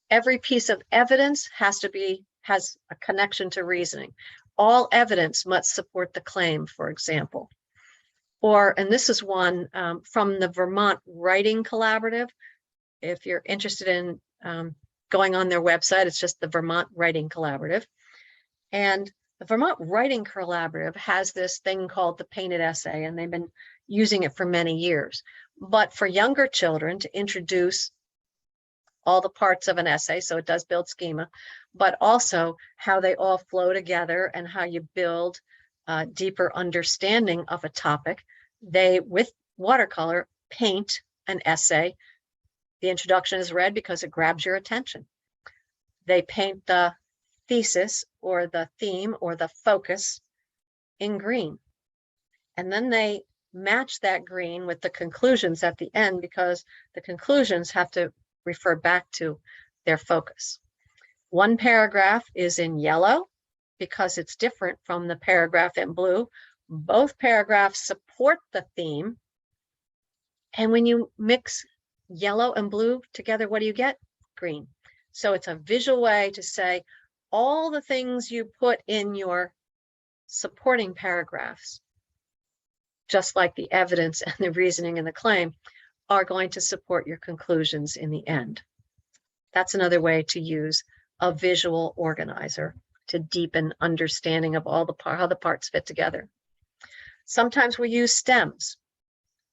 Every piece of evidence has a connection to reasoning. All evidence must support the claim, for example. And this is one from the Vermont Writing Collaborative. If you're interested in going on their website, it's just the Vermont Writing Collaborative. And the Vermont Writing Collaborative has this thing called the painted essay, and they've been using it for many years. But for younger children, to introduce all the parts of an essay, so it does build schema, but also how they all flow together and how you build deeper understanding of a topic. They, with watercolor, paint an essay. The introduction is red because it grabs your attention. They paint the thesis or the theme or the focus in green. And then they match that green with the conclusions at the end, because the conclusions have to refer back to their focus. One paragraph is in yellow because it's different from the paragraph in blue. Both paragraphs support the theme. And when you mix yellow and blue together, what do you get? Green. So it's a visual way to say all the things you put in your supporting paragraphs, just like the evidence and the reasoning and the claim, are going to support your conclusions in the end. That's another way to use a visual organizer to deepen understanding of all how the parts fit together. Sometimes we use stems.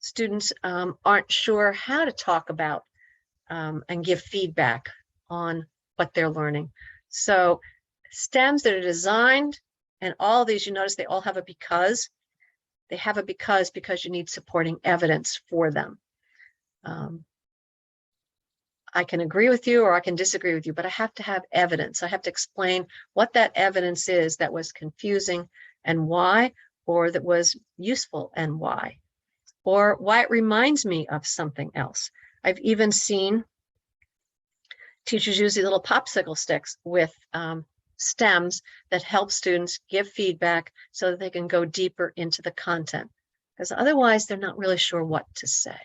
Students aren't sure how to talk about and give feedback on what they're learning. So stems that are designed, and all of these, you notice they all have a because. They have a because you need supporting evidence for them. I can agree with you or I can disagree with you, but I have to have evidence. I have to explain what that evidence is that was confusing and why, or that was useful and why, or why it reminds me of something else. I've even seen teachers use these little popsicle sticks with stems that help students give feedback so that they can go deeper into the content, because otherwise they're not really sure what to say.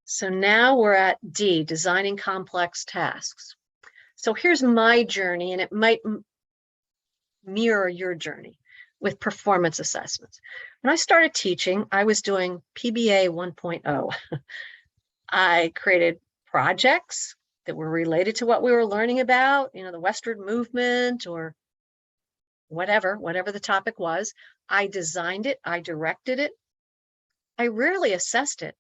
So now we're at D, designing complex tasks. So here's my journey, and it might mirror your journey with performance assessments. When I started teaching, I was doing PBA 1.0. I created projects that were related to what we were learning about, you know, the Westward movement or whatever the topic was. I designed it, I directed it. I rarely assessed it.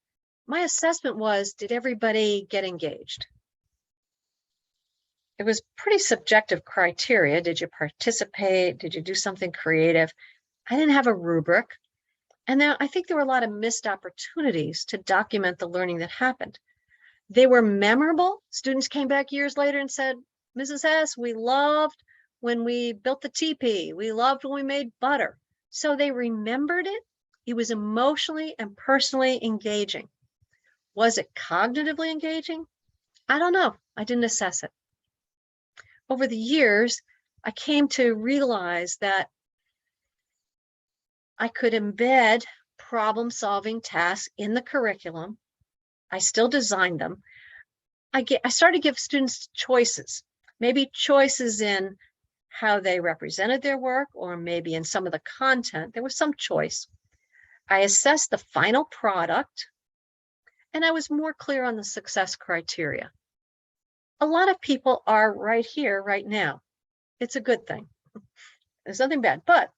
My assessment was, did everybody get engaged? It was pretty subjective criteria. Did you participate? Did you do something creative? I didn't have a rubric. And then I think there were a lot of missed opportunities to document the learning that happened. They were memorable. Students came back years later and said, Mrs. Hess, we loved when we built the teepee. We loved when we made butter. So they remembered it. It was emotionally and personally engaging. Was it cognitively engaging? I don't know. I didn't assess it. Over the years, I came to realize that I could embed problem-solving tasks in the curriculum. I still designed them. I started to give students choices, maybe choices in how they represented their work, or maybe in some of the content. There was some choice. I assessed the final product, and I was more clear on the success criteria. A lot of people are right here, right now. It's a good thing. There's nothing bad, but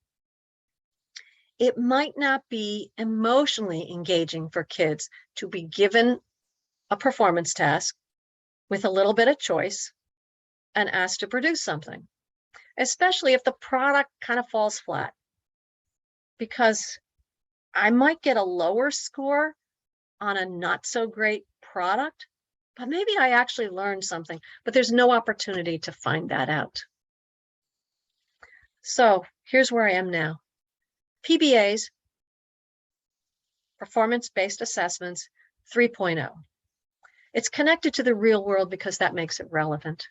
it might not be emotionally engaging for kids to be given a performance task with a little bit of choice and asked to produce something, especially if the product kind of falls flat, because I might get a lower score on a not so great product, but maybe I actually learned something, but there's no opportunity to find that out. So here's where I am now. PBAs, Performance-Based Assessments 3.0. It's connected to the real world because that makes it relevant.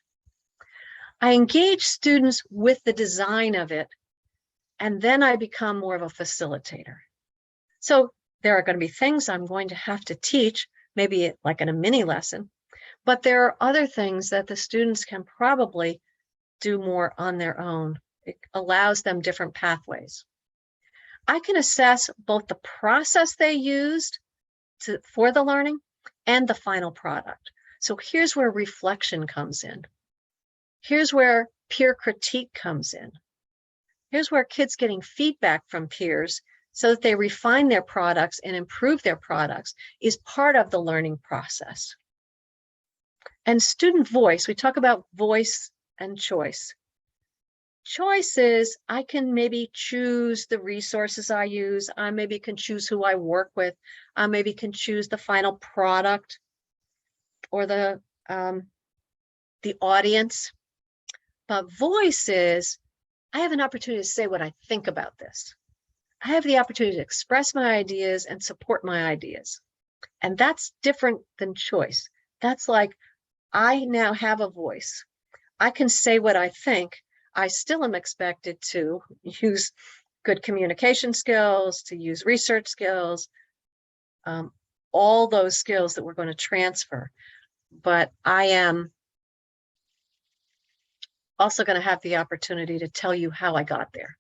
I engage students with the design of it, and then I become more of a facilitator. So there are going to be things I'm going to have to teach, maybe like in a mini lesson, but there are other things that the students can probably do more on their own. It allows them different pathways. I can assess both the process they used for the learning and the final product. So here's where reflection comes in. Here's where peer critique comes in. Here's where kids getting feedback from peers so that they refine their products and improve their products is part of the learning process. And student voice, we talk about voice and choice. Choice is I can maybe choose the resources I use. I maybe can choose who I work with. I maybe can choose the final product or the audience. But voice is I have an opportunity to say what I think about this. I have the opportunity to express my ideas and support my ideas. And that's different than choice. That's like, I now have a voice. I can say what I think. I still am expected to use good communication skills, to use research skills, all those skills that we're going to transfer. But I am also going to have the opportunity to tell you how I got there.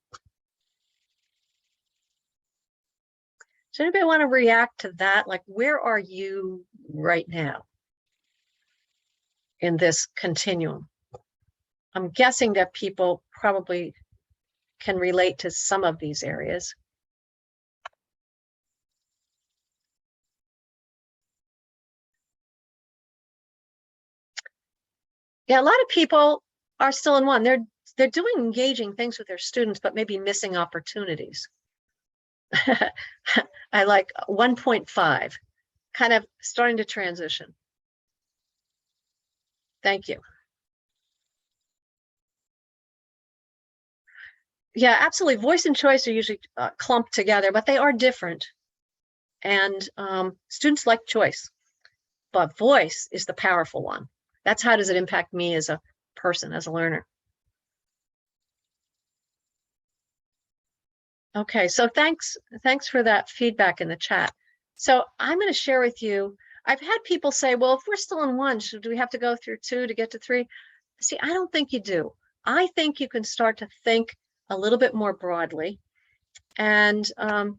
Does anybody want to react to that? Like, where are you right now in this continuum? I'm guessing that people probably can relate to some of these areas. Yeah, a lot of people are still in one. They're doing engaging things with their students, but maybe missing opportunities. I like 1.5, kind of starting to transition. Thank you. Yeah, absolutely. Voice and choice are usually clumped together, but they are different. And students like choice, but voice is the powerful one. That's how does it impact me as a person, as a learner. Okay, so thanks for that feedback in the chat. So I'm going to share with you, I've had people say, well, if we're still in one, do we have to go through two to get to three? See, I don't think you do. I think you can start to think a little bit more broadly. And I'm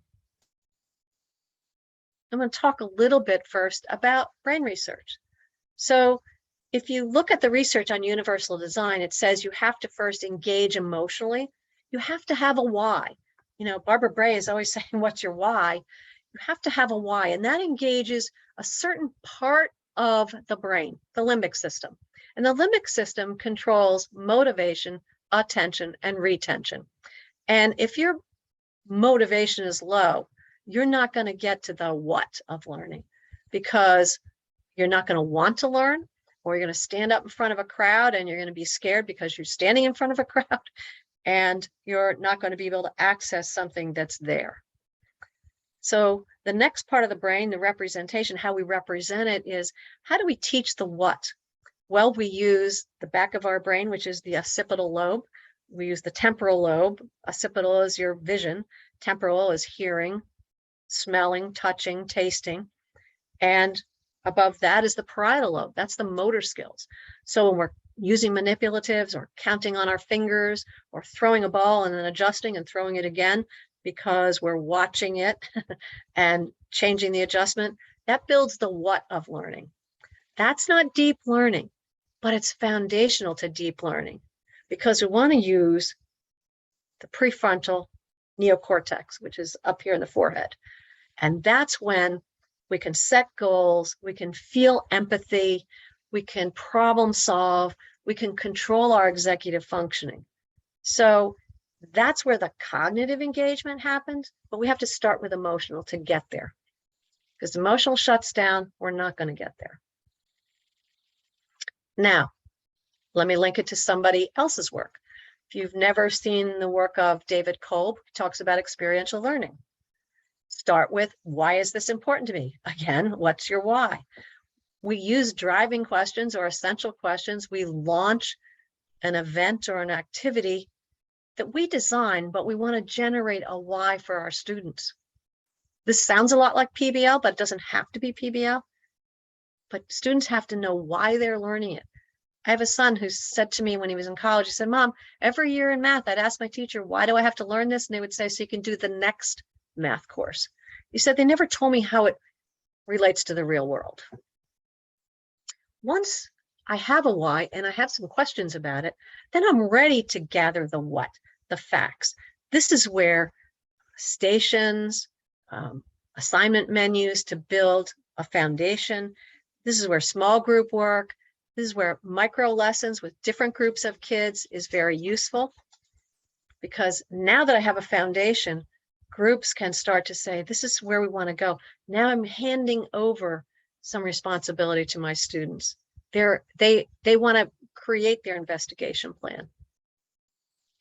going to talk a little bit first about brain research. So if you look at the research on universal design, it says you have to first engage emotionally. You have to have a why. You know, Barbara Bray is always saying, what's your why? You have to have a why, and that engages a certain part of the brain, the limbic system. And the limbic system controls motivation, attention, and retention. And if your motivation is low, you're not going to get to the what of learning, because you're not going to want to learn, or you're going to stand up in front of a crowd and you're going to be scared because you're standing in front of a crowd, and you're not going to be able to access something that's there. So the next part of the brain, the representation, how we represent it, is how do we teach the what? Well, we use the back of our brain, which is the occipital lobe. We use the temporal lobe. Occipital is your vision. Temporal is hearing, smelling, touching, tasting. And above that is the parietal lobe. That's the motor skills. So when we're using manipulatives or counting on our fingers or throwing a ball and then adjusting and throwing it again because we're watching it and changing the adjustment, that builds the what of learning. That's not deep learning, but it's foundational to deep learning, because we want to use the prefrontal neocortex, which is up here in the forehead. And that's when we can set goals, we can feel empathy, we can problem solve, we can control our executive functioning. So that's where the cognitive engagement happens, but we have to start with emotional to get there. Because emotional shuts down, we're not going to get there. Now, let me link it to somebody else's work. If you've never seen the work of David Kolb, he talks about experiential learning. Start with, why is this important to me? Again, what's your why? We use driving questions or essential questions. We launch an event or an activity that we design, but we want to generate a why for our students. This sounds a lot like PBL, but it doesn't have to be PBL. But students have to know why they're learning it. I have a son who said to me when he was in college, he said, Mom, every year in math, I'd ask my teacher, why do I have to learn this? And they would say, so you can do the next math course. He said, they never told me how it relates to the real world. Once I have a why and I have some questions about it, then I'm ready to gather the what, the facts. This is where stations, assignment menus to build a foundation. This is where small group work. This is where micro lessons with different groups of kids is very useful, because now that I have a foundation, groups can start to say, this is where we want to go. Now I'm handing over some responsibility to my students. They want to create their investigation plan.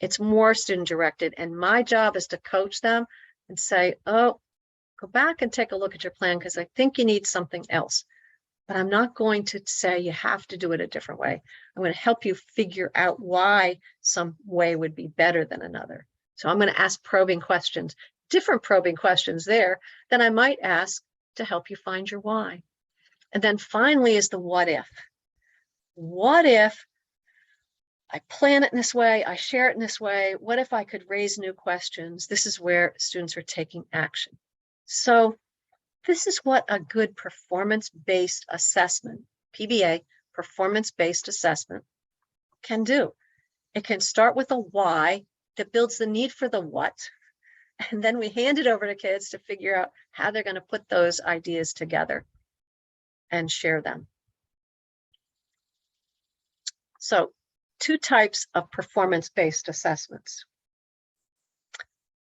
It's more student directed, and my job is to coach them and say, oh, go back and take a look at your plan, because I think you need something else. But I'm not going to say you have to do it a different way. I'm going to help you figure out why some way would be better than another. So I'm going to ask probing questions, different probing questions there than I might ask to help you find your why. And then finally is the what if. What if I plan it in this way, I share it in this way? What if I could raise new questions? This is where students are taking action. So this is what a good performance-based assessment, PBA, performance-based assessment, can do. It can start with a why that builds the need for the what, and then we hand it over to kids to figure out how they're going to put those ideas together and share them. So, two types of performance-based assessments.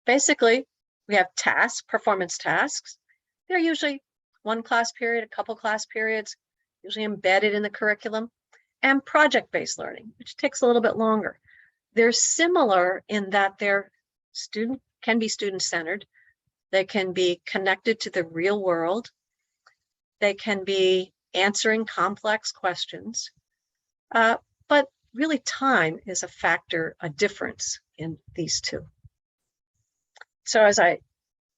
Basically, we have tasks, performance tasks. They're usually one class period, a couple class periods, usually embedded in the curriculum, and project-based learning, which takes a little bit longer. They're similar in that they're can be student-centered. They can be connected to the real world. They can be answering complex questions. But really time is a factor, a difference in these two. So as I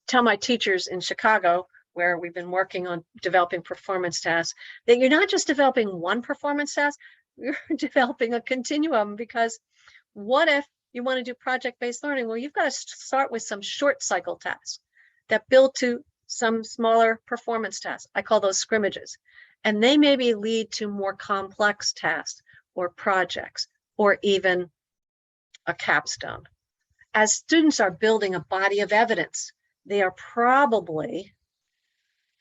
tell my teachers in Chicago, where we've been working on developing performance tasks, that you're not just developing one performance task, you're developing a continuum, because what if you want to do project-based learning? Well, you've got to start with some short cycle tasks that build to some smaller performance tasks. I call those scrimmages. And they maybe lead to more complex tasks or projects, or even a capstone. As students are building a body of evidence, they are probably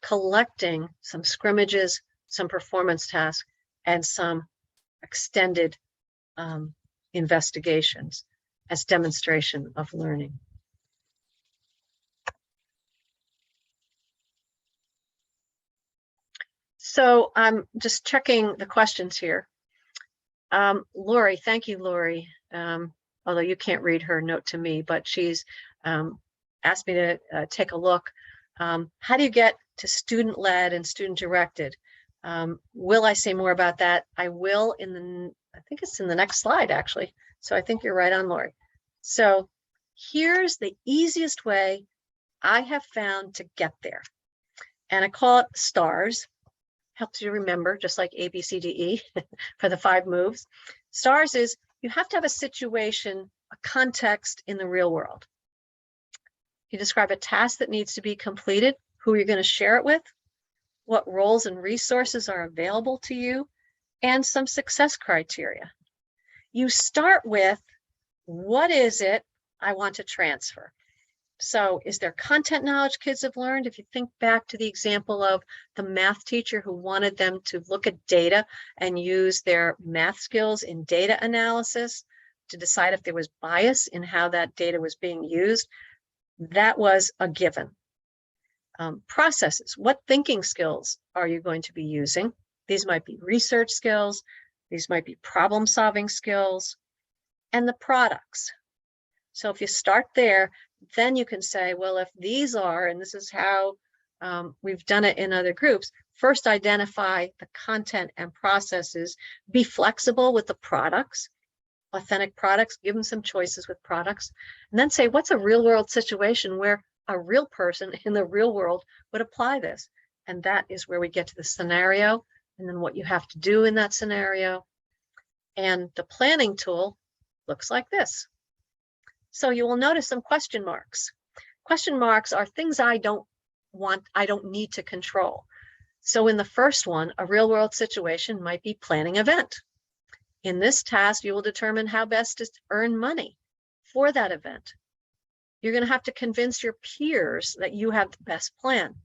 collecting some scrimmages, some performance tasks, and some extended investigations as demonstration of learning. So I'm just checking the questions here. Lori, thank you, Lori. Although you can't read her note to me, but she's asked me to take a look. How do you get to student-led and student-directed? Will I say more about that? I will in the, I think it's in the next slide, actually. So I think you're right on, Lori. So here's the easiest way I have found to get there. And I call it STARS. Helps you remember, just like A, B, C, D, E for the 5 moves. STARS is you have to have a situation, a context in the real world. You describe a task that needs to be completed, who you're going to share it with, what roles and resources are available to you, and some success criteria. You start with, what is it I want to transfer? So is there content knowledge kids have learned? If you think back to the example of the math teacher who wanted them to look at data and use their math skills in data analysis to decide if there was bias in how that data was being used, that was a given. Processes, what thinking skills are you going to be using? These might be research skills, these might be problem-solving skills, and the products. So if you start there, then you can say, well, if these are, and this is how we've done it in other groups, first identify the content and processes, be flexible with the products, authentic products, give them some choices with products, and then say, what's a real world situation where a real person in the real world would apply this? And that is where we get to the scenario, and then what you have to do in that scenario. And the planning tool looks like this. So you will notice some question marks. Question marks are things I don't need to control. So in the first one, a real world situation might be planning an event. In this task, you will determine how best to earn money for that event. You're going to have to convince your peers that you have the best plan.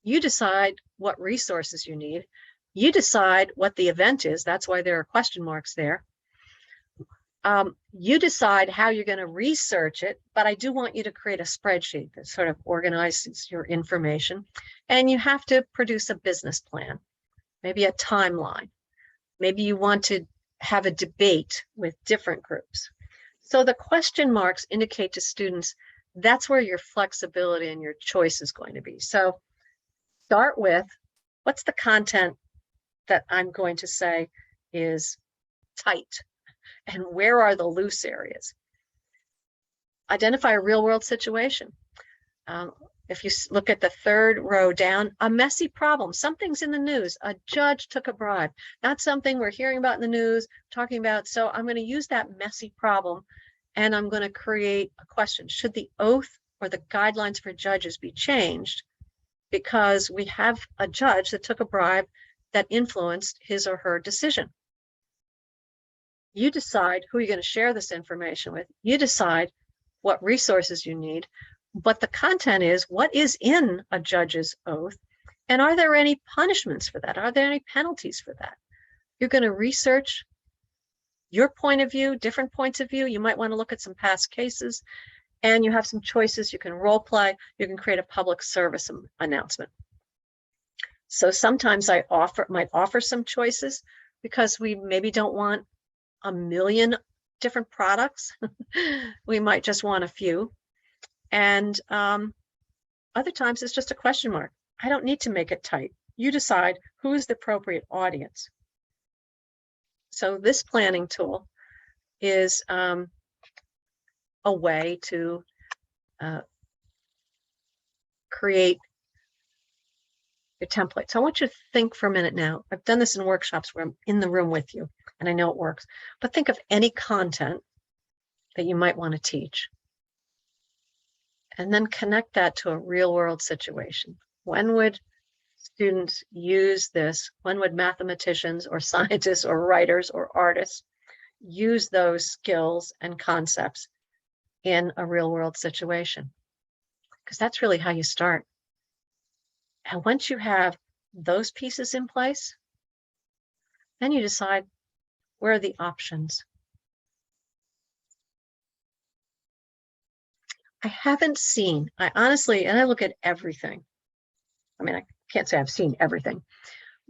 You decide what resources you need. You decide what the event is. That's why there are question marks there. You decide how you're going to research it, but I do want you to create a spreadsheet that sort of organizes your information. And you have to produce a business plan, maybe a timeline. Maybe you want to have a debate with different groups. So the question marks indicate to students that's where your flexibility and your choice is going to be. So start with, what's the content that I'm going to say is tight? And where are the loose areas? Identify a real world situation. If you look at the third row down, a messy problem, something's in the news, a judge took a bribe, not something we're hearing about in the news, talking about. So I'm going to use that messy problem and I'm going to create a question. Should the oath or the guidelines for judges be changed because we have a judge that took a bribe that influenced his or her decision? You decide who you're going to share this information with. You decide what resources you need, but the content is what is in a judge's oath, and are there any punishments for that? Are there any penalties for that? You're going to research your point of view, different points of view. You might want to look at some past cases, and you have some choices. You can role play. You can create a public service announcement. So sometimes I might offer some choices because we maybe don't want a million different products. We might just want a few. And other times it's just a question mark. I don't need to make it tight. You decide who is the appropriate audience. So this planning tool is a way to create your template. So I want you to think for a minute now. I've done this in workshops where I'm in the room with you and I know it works, but think of any content that you might want to teach and then connect that to a real world situation. When would students use this? When would mathematicians or scientists or writers or artists use those skills and concepts in a real world situation? Because that's really how you start. And once you have those pieces in place, then you decide where are the options. I haven't seen, I honestly, and I look at everything. I mean, I can't say I've seen everything,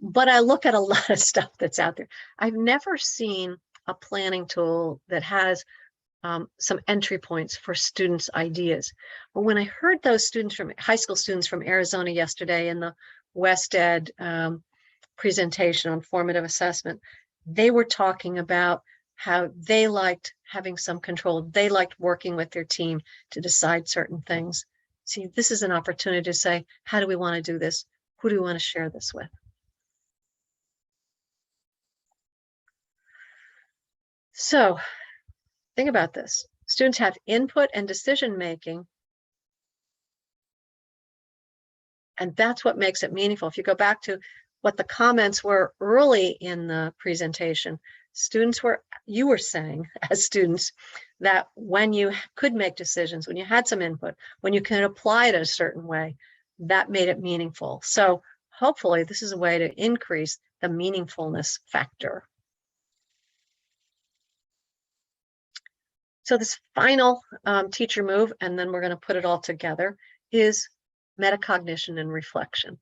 but I look at a lot of stuff that's out there. I've never seen a planning tool that has some entry points for students' ideas. But when I heard those students from high school students from Arizona yesterday in the West Ed presentation on formative assessment, they were talking about how they liked having some control. They liked working with their team to decide certain things. See, this is an opportunity to say, how do we want to do this? Who do we want to share this with? So think about this. Students have input and decision making. And that's what makes it meaningful. If you go back to what the comments were early in the presentation, you were saying as students that when you could make decisions, when you had some input, when you could apply it a certain way, that made it meaningful. So hopefully this is a way to increase the meaningfulness factor. So this final teacher move, and then we're going to put it all together, is metacognition and reflection.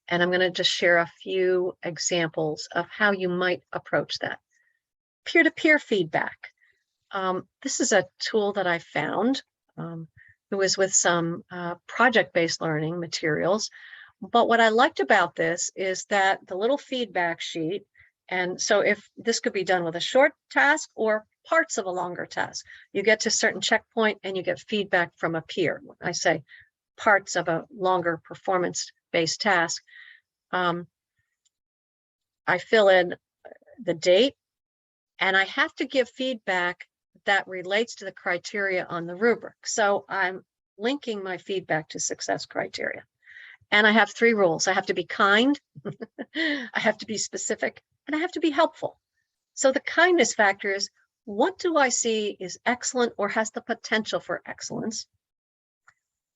And I'm going to just share a few examples of how you might approach that. Peer-to-peer feedback. This is a tool that I found. It was with some project-based learning materials. But what I liked about this is that the little feedback sheet, and so if this could be done with a short task or parts of a longer task, you get to a certain checkpoint and you get feedback from a peer. When I say parts of a longer performance-based task, I fill in the date and I have to give feedback that relates to the criteria on the rubric. So I'm linking my feedback to success criteria. And I have 3 rules. I have to be kind, I have to be specific, and I have to be helpful. So the kindness factor is, what do I see is excellent or has the potential for excellence?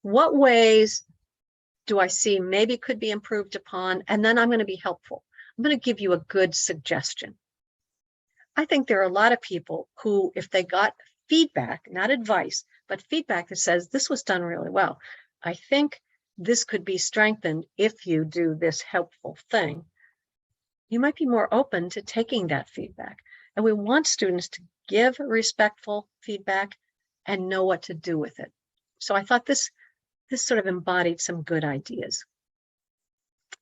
What ways do I see maybe could be improved upon? And then I'm going to be helpful. I'm going to give you a good suggestion. I think there are a lot of people who, if they got feedback, not advice, but feedback that says this was done really well, I think this could be strengthened if you do this helpful thing, you might be more open to taking that feedback. And we want students to give respectful feedback and know what to do with it. So I thought this sort of embodied some good ideas.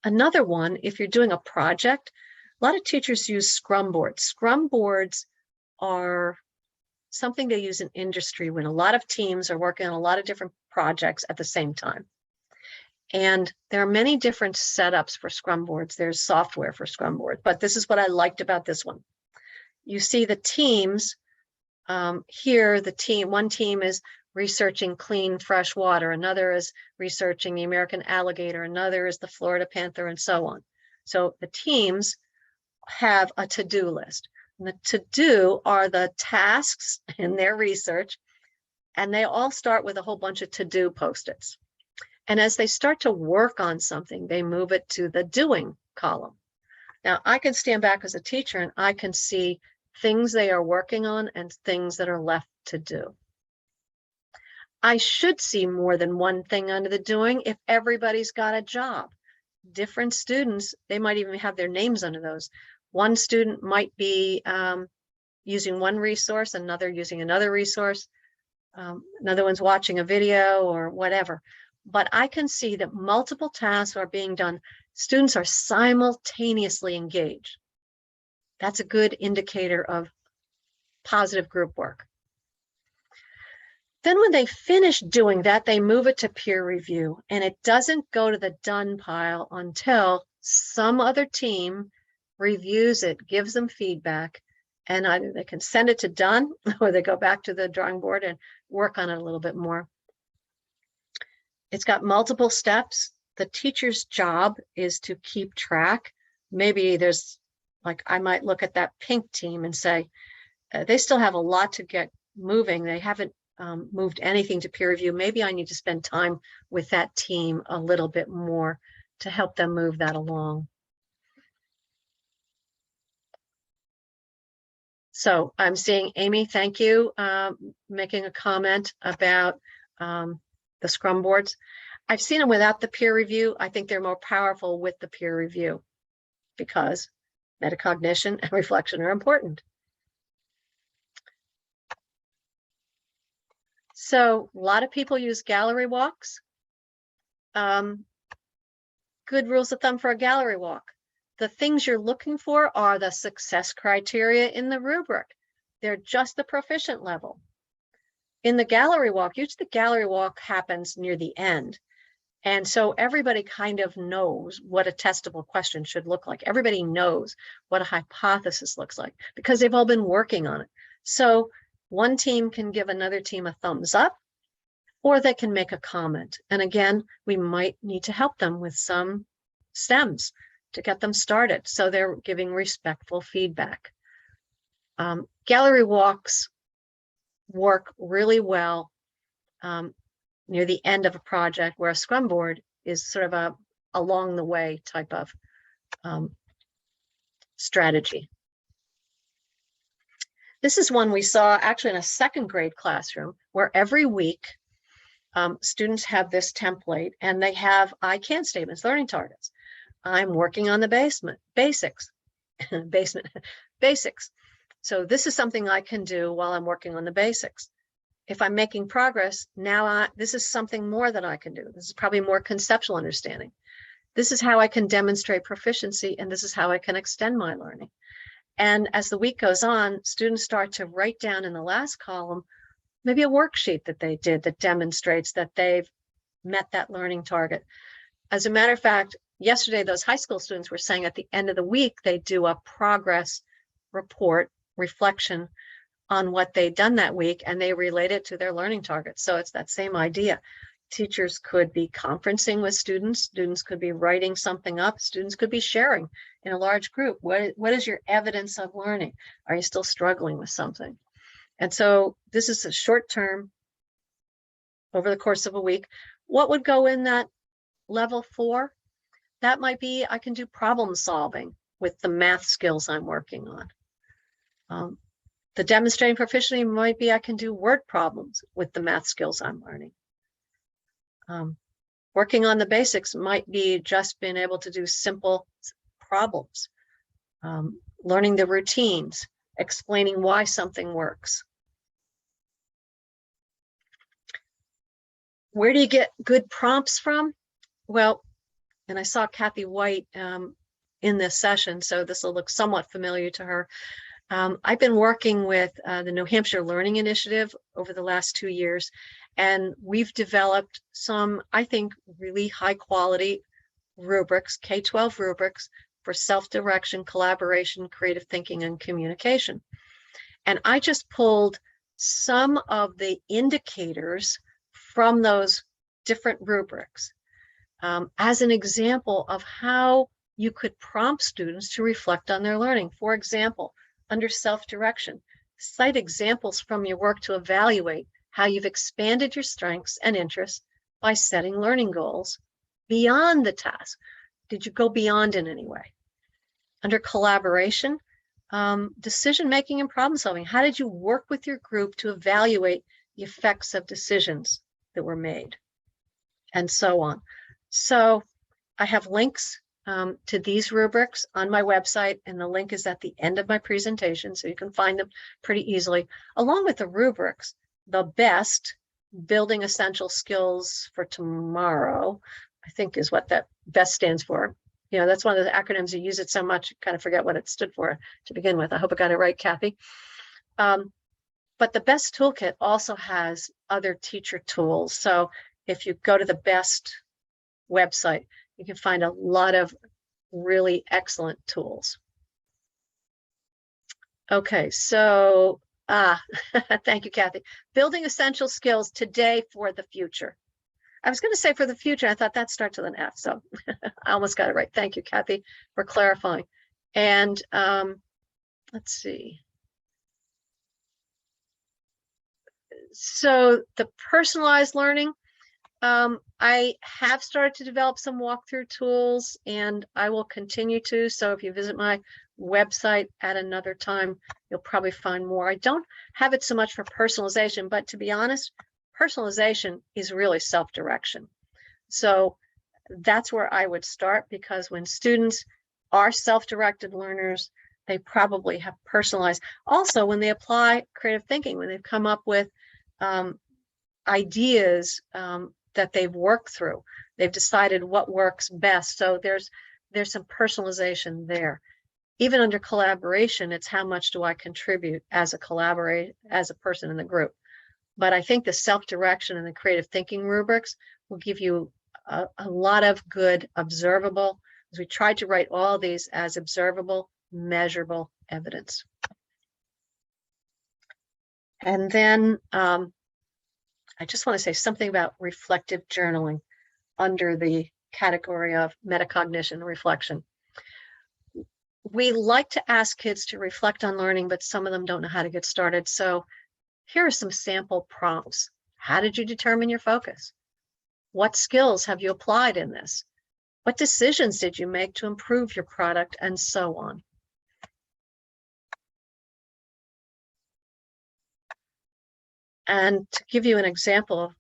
Another one, if you're doing a project, a lot of teachers use Scrum boards. Scrum boards are something they use in industry when a lot of teams are working on a lot of different projects at the same time. And there are many different setups for Scrum boards. There's software for Scrum boards, but this is what I liked about this one. You see the teams here, one team is researching clean, fresh water. Another is researching the American alligator. Another is the Florida panther, and so on. So the teams have a to-do list. And the to-do are the tasks in their research, and they all start with a whole bunch of to-do post-its. And as they start to work on something, they move it to the doing column. Now, I can stand back as a teacher and I can see things they are working on and things that are left to do. I should see more than one thing under the doing if everybody's got a job. Different students, they might even have their names under those. One student might be using one resource, another using another resource, another one's watching a video or whatever. But I can see that multiple tasks are being done. Students are simultaneously engaged. That's a good indicator of positive group work. Then when they finish doing that, they move it to peer review, and it doesn't go to the done pile until some other team reviews it, gives them feedback, and either they can send it to done or they go back to the drawing board and work on it a little bit more. It's got multiple steps. The teacher's job is to keep track. Maybe there's, like, I might look at that pink team and say, they still have a lot to get moving. They haven't moved anything to peer review. Maybe I need to spend time with that team a little bit more to help them move that along. So I'm seeing Amy, thank you, making a comment about the Scrum boards. I've seen them without the peer review. I think they're more powerful with the peer review because metacognition and reflection are important. So a lot of people use gallery walks. Good rules of thumb for a gallery walk. The things you're looking for are the success criteria in the rubric. They're just the proficient level. In the gallery walk, usually the gallery walk happens near the end. And so everybody kind of knows what a testable question should look like. Everybody knows what a hypothesis looks like because they've all been working on it. So one team can give another team a thumbs up, or they can make a comment. And again, we might need to help them with some stems to get them started. So they're giving respectful feedback. Gallery walks work really well near the end of a project, where a Scrum board is sort of a along the way type of strategy. This is one we saw actually in a second grade classroom, where every week students have this template and they have I can statements, learning targets. I'm working on the basics. So this is something I can do while I'm working on the basics. If I'm making progress, now this is something more that I can do. This is probably more conceptual understanding. This is how I can demonstrate proficiency, and this is how I can extend my learning. And as the week goes on, students start to write down in the last column, maybe a worksheet that they did that demonstrates that they've met that learning target. As a matter of fact, yesterday, those high school students were saying at the end of the week, they do a progress report, reflection on what they'd done that week, and they relate it to their learning targets. So it's that same idea. Teachers could be conferencing with students. Students could be writing something up. Students could be sharing in a large group. What is your evidence of learning? Are you still struggling with something? And so this is a short term over the course of a week. What would go in that level 4? That might be, I can do problem solving with the math skills I'm working on. The demonstrating proficiency might be, I can do word problems with the math skills I'm learning. Working on the basics might be just being able to do simple problems, learning the routines, explaining why something works. Where do you get good prompts from? Well, and I saw Kathy White in this session, so this will look somewhat familiar to her. I've been working with the New Hampshire Learning Initiative over the last 2 years, and we've developed some, I think, really high quality rubrics, K-12 rubrics for self-direction, collaboration, creative thinking, and communication. And I just pulled some of the indicators from those different rubrics as an example of how you could prompt students to reflect on their learning. For example, under self-direction, cite examples from your work to evaluate how you've expanded your strengths and interests by setting learning goals beyond the task. Did you go beyond in any way? Under collaboration, decision-making and problem-solving. How did you work with your group to evaluate the effects of decisions that were made? And so on. So I have links to these rubrics on my website, and the link is at the end of my presentation, so you can find them pretty easily. Along with the rubrics, the BEST, Building Essential Skills for Tomorrow, I think is what that BEST stands for. You know, that's one of the acronyms. You use it so much, you kind of forget what it stood for to begin with. I hope I got it right, Kathy. But the BEST toolkit also has other teacher tools. So if you go to the BEST website, you can find a lot of really excellent tools. Okay, so thank you, Kathy. Building essential skills today for the future. I was going to say for the future. I thought that starts with an F, so I almost got it right. Thank you, Kathy, for clarifying. And let's see. So the personalized learning, I have started to develop some walkthrough tools, and I will continue to. So if you visit my website at another time, you'll probably find more. I don't have it so much for personalization, but to be honest, personalization is really self-direction. So that's where I would start, because when students are self-directed learners, they probably have personalized. Also, when they apply creative thinking, when they've come up with ideas that they've worked through, they've decided what works best. So there's some personalization there. Even under collaboration, it's how much do I contribute as a person in the group. But I think the self-direction and the creative thinking rubrics will give you a lot of good observable, as we tried to write all these as observable, measurable evidence. And then I just want to say something about reflective journaling under the category of metacognition and reflection. We like to ask kids to reflect on learning, but some of them don't know how to get started. So here are some sample prompts. How did you determine your focus? What skills have you applied in this? What decisions did you make to improve your product, and so on? And to give you an example of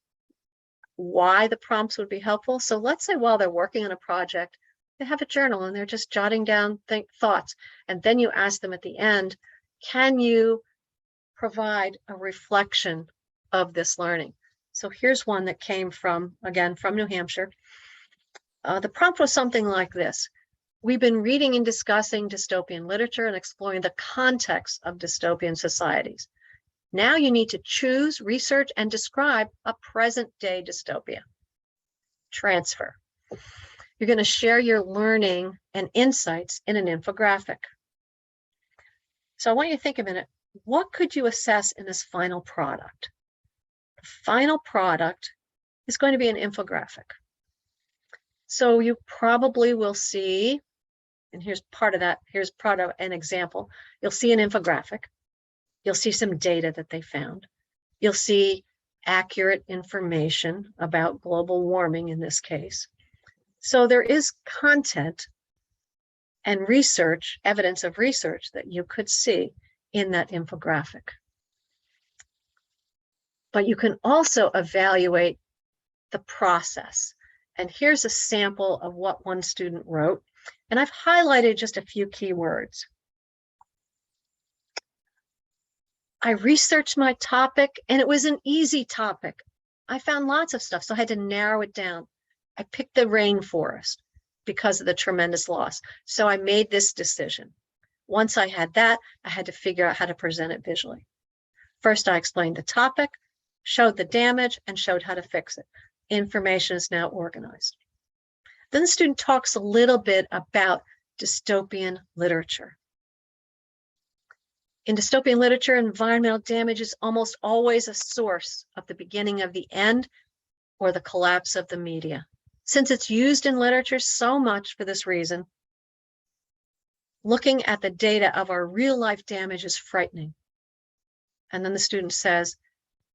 why the prompts would be helpful. So let's say while they're working on a project, they have a journal and they're just jotting down thoughts. And then you ask them at the end, can you provide a reflection of this learning? So here's one that came from, again, from New Hampshire. The prompt was something like this. We've been reading and discussing dystopian literature and exploring the context of dystopian societies. Now you need to choose, research, and describe a present-day dystopia. Transfer. You're going to share your learning and insights in an infographic. So I want you to think a minute. What could you assess in this final product? The final product is going to be an infographic. So you probably will see, and here's part of that, here's part of an example. You'll see an infographic. You'll see some data that they found. You'll see accurate information about global warming in this case. So there is content and research, evidence of research that you could see in that infographic. But you can also evaluate the process. And here's a sample of what one student wrote. And I've highlighted just a few keywords. I researched my topic, and it was an easy topic. I found lots of stuff, so I had to narrow it down. I picked the rainforest because of the tremendous loss. So I made this decision. Once I had that, I had to figure out how to present it visually. First, I explained the topic, showed the damage, and showed how to fix it. Information is now organized. Then the student talks a little bit about dystopian literature. In dystopian literature, environmental damage is almost always a source of the beginning of the end or the collapse of the media. Since it's used in literature so much for this reason, looking at the data of our real life damage is frightening. And then the student says,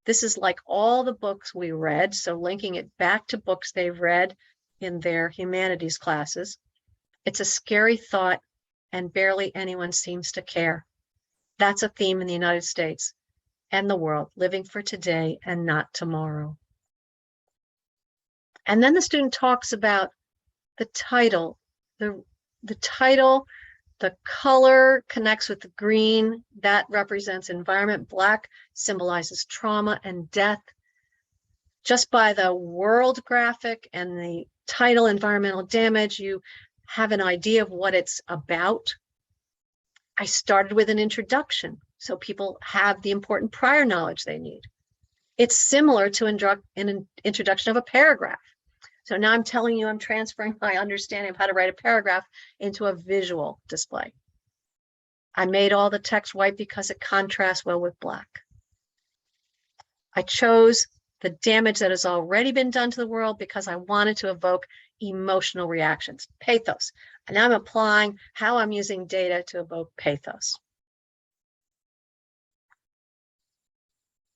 this is like all the books we read, so linking it back to books they've read in their humanities classes. It's a scary thought, and barely anyone seems to care. That's a theme in the United States and the world, living for today and not tomorrow. And then the student talks about the title the title, the color connects with the green. That represents environment. Black symbolizes trauma and death. Just by the world graphic and the title, environmental damage, you have an idea of what it's about. I started with an introduction, so people have the important prior knowledge they need. It's similar to an introduction of a paragraph. So now I'm telling you, I'm transferring my understanding of how to write a paragraph into a visual display. I made all the text white because it contrasts well with black. I chose the damage that has already been done to the world because I wanted to evoke emotional reactions, pathos. And I'm applying how I'm using data to evoke pathos.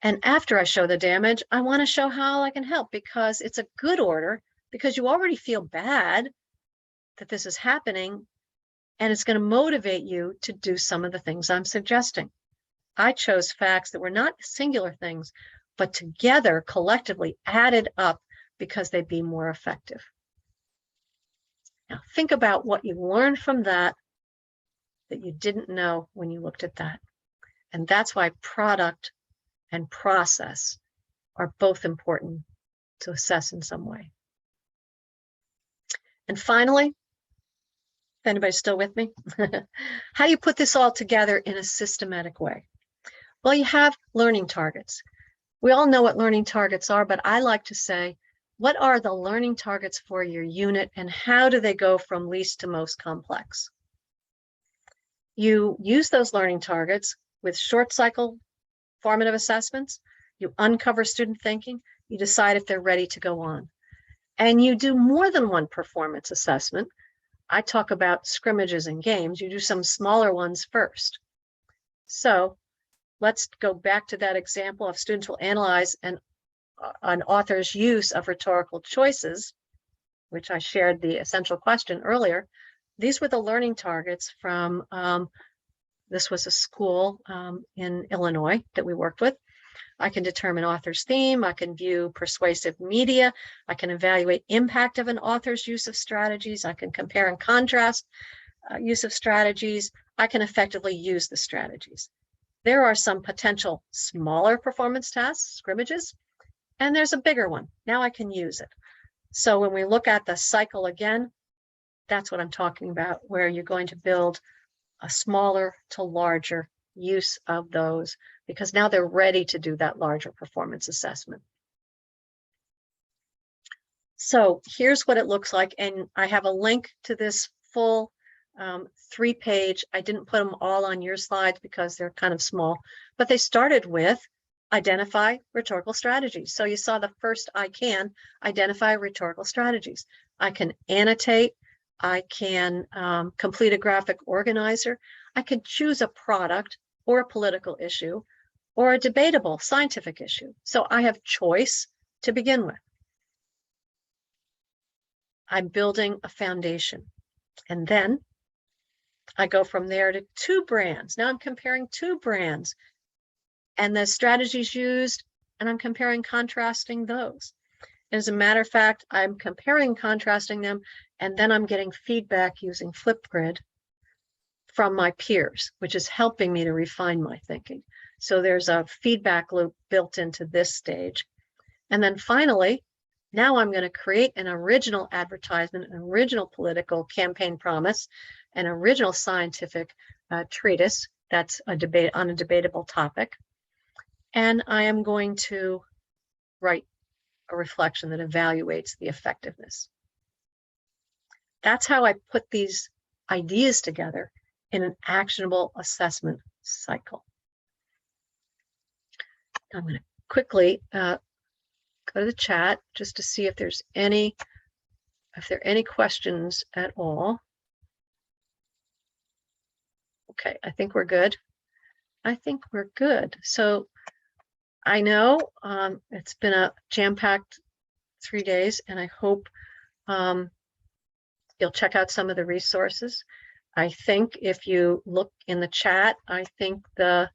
And after I show the damage, I want to show how I can help, because it's a good order, because you already feel bad that this is happening, and it's going to motivate you to do some of the things I'm suggesting. I chose facts that were not singular things, but together, collectively added up because they'd be more effective. Now think about what you learned from that you didn't know when you looked at that. And that's why product and process are both important to assess in some way. And finally, if anybody's still with me, how do you put this all together in a systematic way? Well, you have learning targets. We all know what learning targets are, but I like to say, what are the learning targets for your unit, and how do they go from least to most complex? You use those learning targets with short cycle formative assessments. You uncover student thinking. You decide if they're ready to go on. And you do more than one performance assessment. I talk about scrimmages and games. You do some smaller ones first. So let's go back to that example of students will analyze an author's use of rhetorical choices, which I shared the essential question earlier. These were the learning targets from, this was a school in Illinois that we worked with. I can determine author's theme. I can view persuasive media. I can evaluate impact of an author's use of strategies. I can compare and contrast use of strategies. I can effectively use the strategies. There are some potential smaller performance tasks, scrimmages, and there's a bigger one. Now I can use it. So when we look at the cycle again, that's what I'm talking about, where you're going to build a smaller to larger use of those, because now they're ready to do that larger performance assessment. So here's what it looks like, and I have a link to this full 3-page. I didn't put them all on your slides because they're kind of small, but they started with identify rhetorical strategies. So you saw the first I can identify rhetorical strategies. I can annotate. I can complete a graphic organizer. I can choose a product or a political issue or a debatable scientific issue. So I have choice to begin with. I'm building a foundation. And then I go from there to 2 brands. Now I'm comparing 2 brands and the strategies used, and I'm comparing, contrasting those. As a matter of fact, I'm comparing, contrasting them, and then I'm getting feedback using Flipgrid from my peers, which is helping me to refine my thinking. So there's a feedback loop built into this stage. And then finally, now I'm going to create an original advertisement, an original political campaign promise, an original scientific treatise that's a debate on a debatable topic. And I am going to write a reflection that evaluates the effectiveness. That's how I put these ideas together in an actionable assessment cycle. I'm going to quickly go to the chat just to see if there are any questions at all. Okay, I think we're good. I think we're good. So I know it's been a jam-packed 3 days, and I hope you'll check out some of the resources. I think if you look in the chat, I think the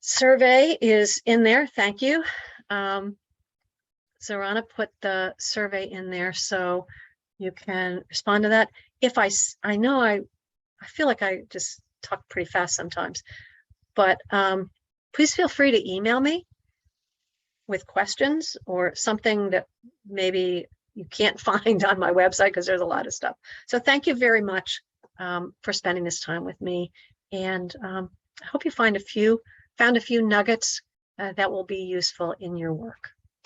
survey is in there. Thank you. Zorana put the survey in there so you can respond to that. if I know I feel like I just talk pretty fast sometimes, but please feel free to email me with questions or something that maybe you can't find on my website, because there's a lot of stuff. So thank you very much for spending this time with me. And I hope you found a few nuggets that will be useful in your work.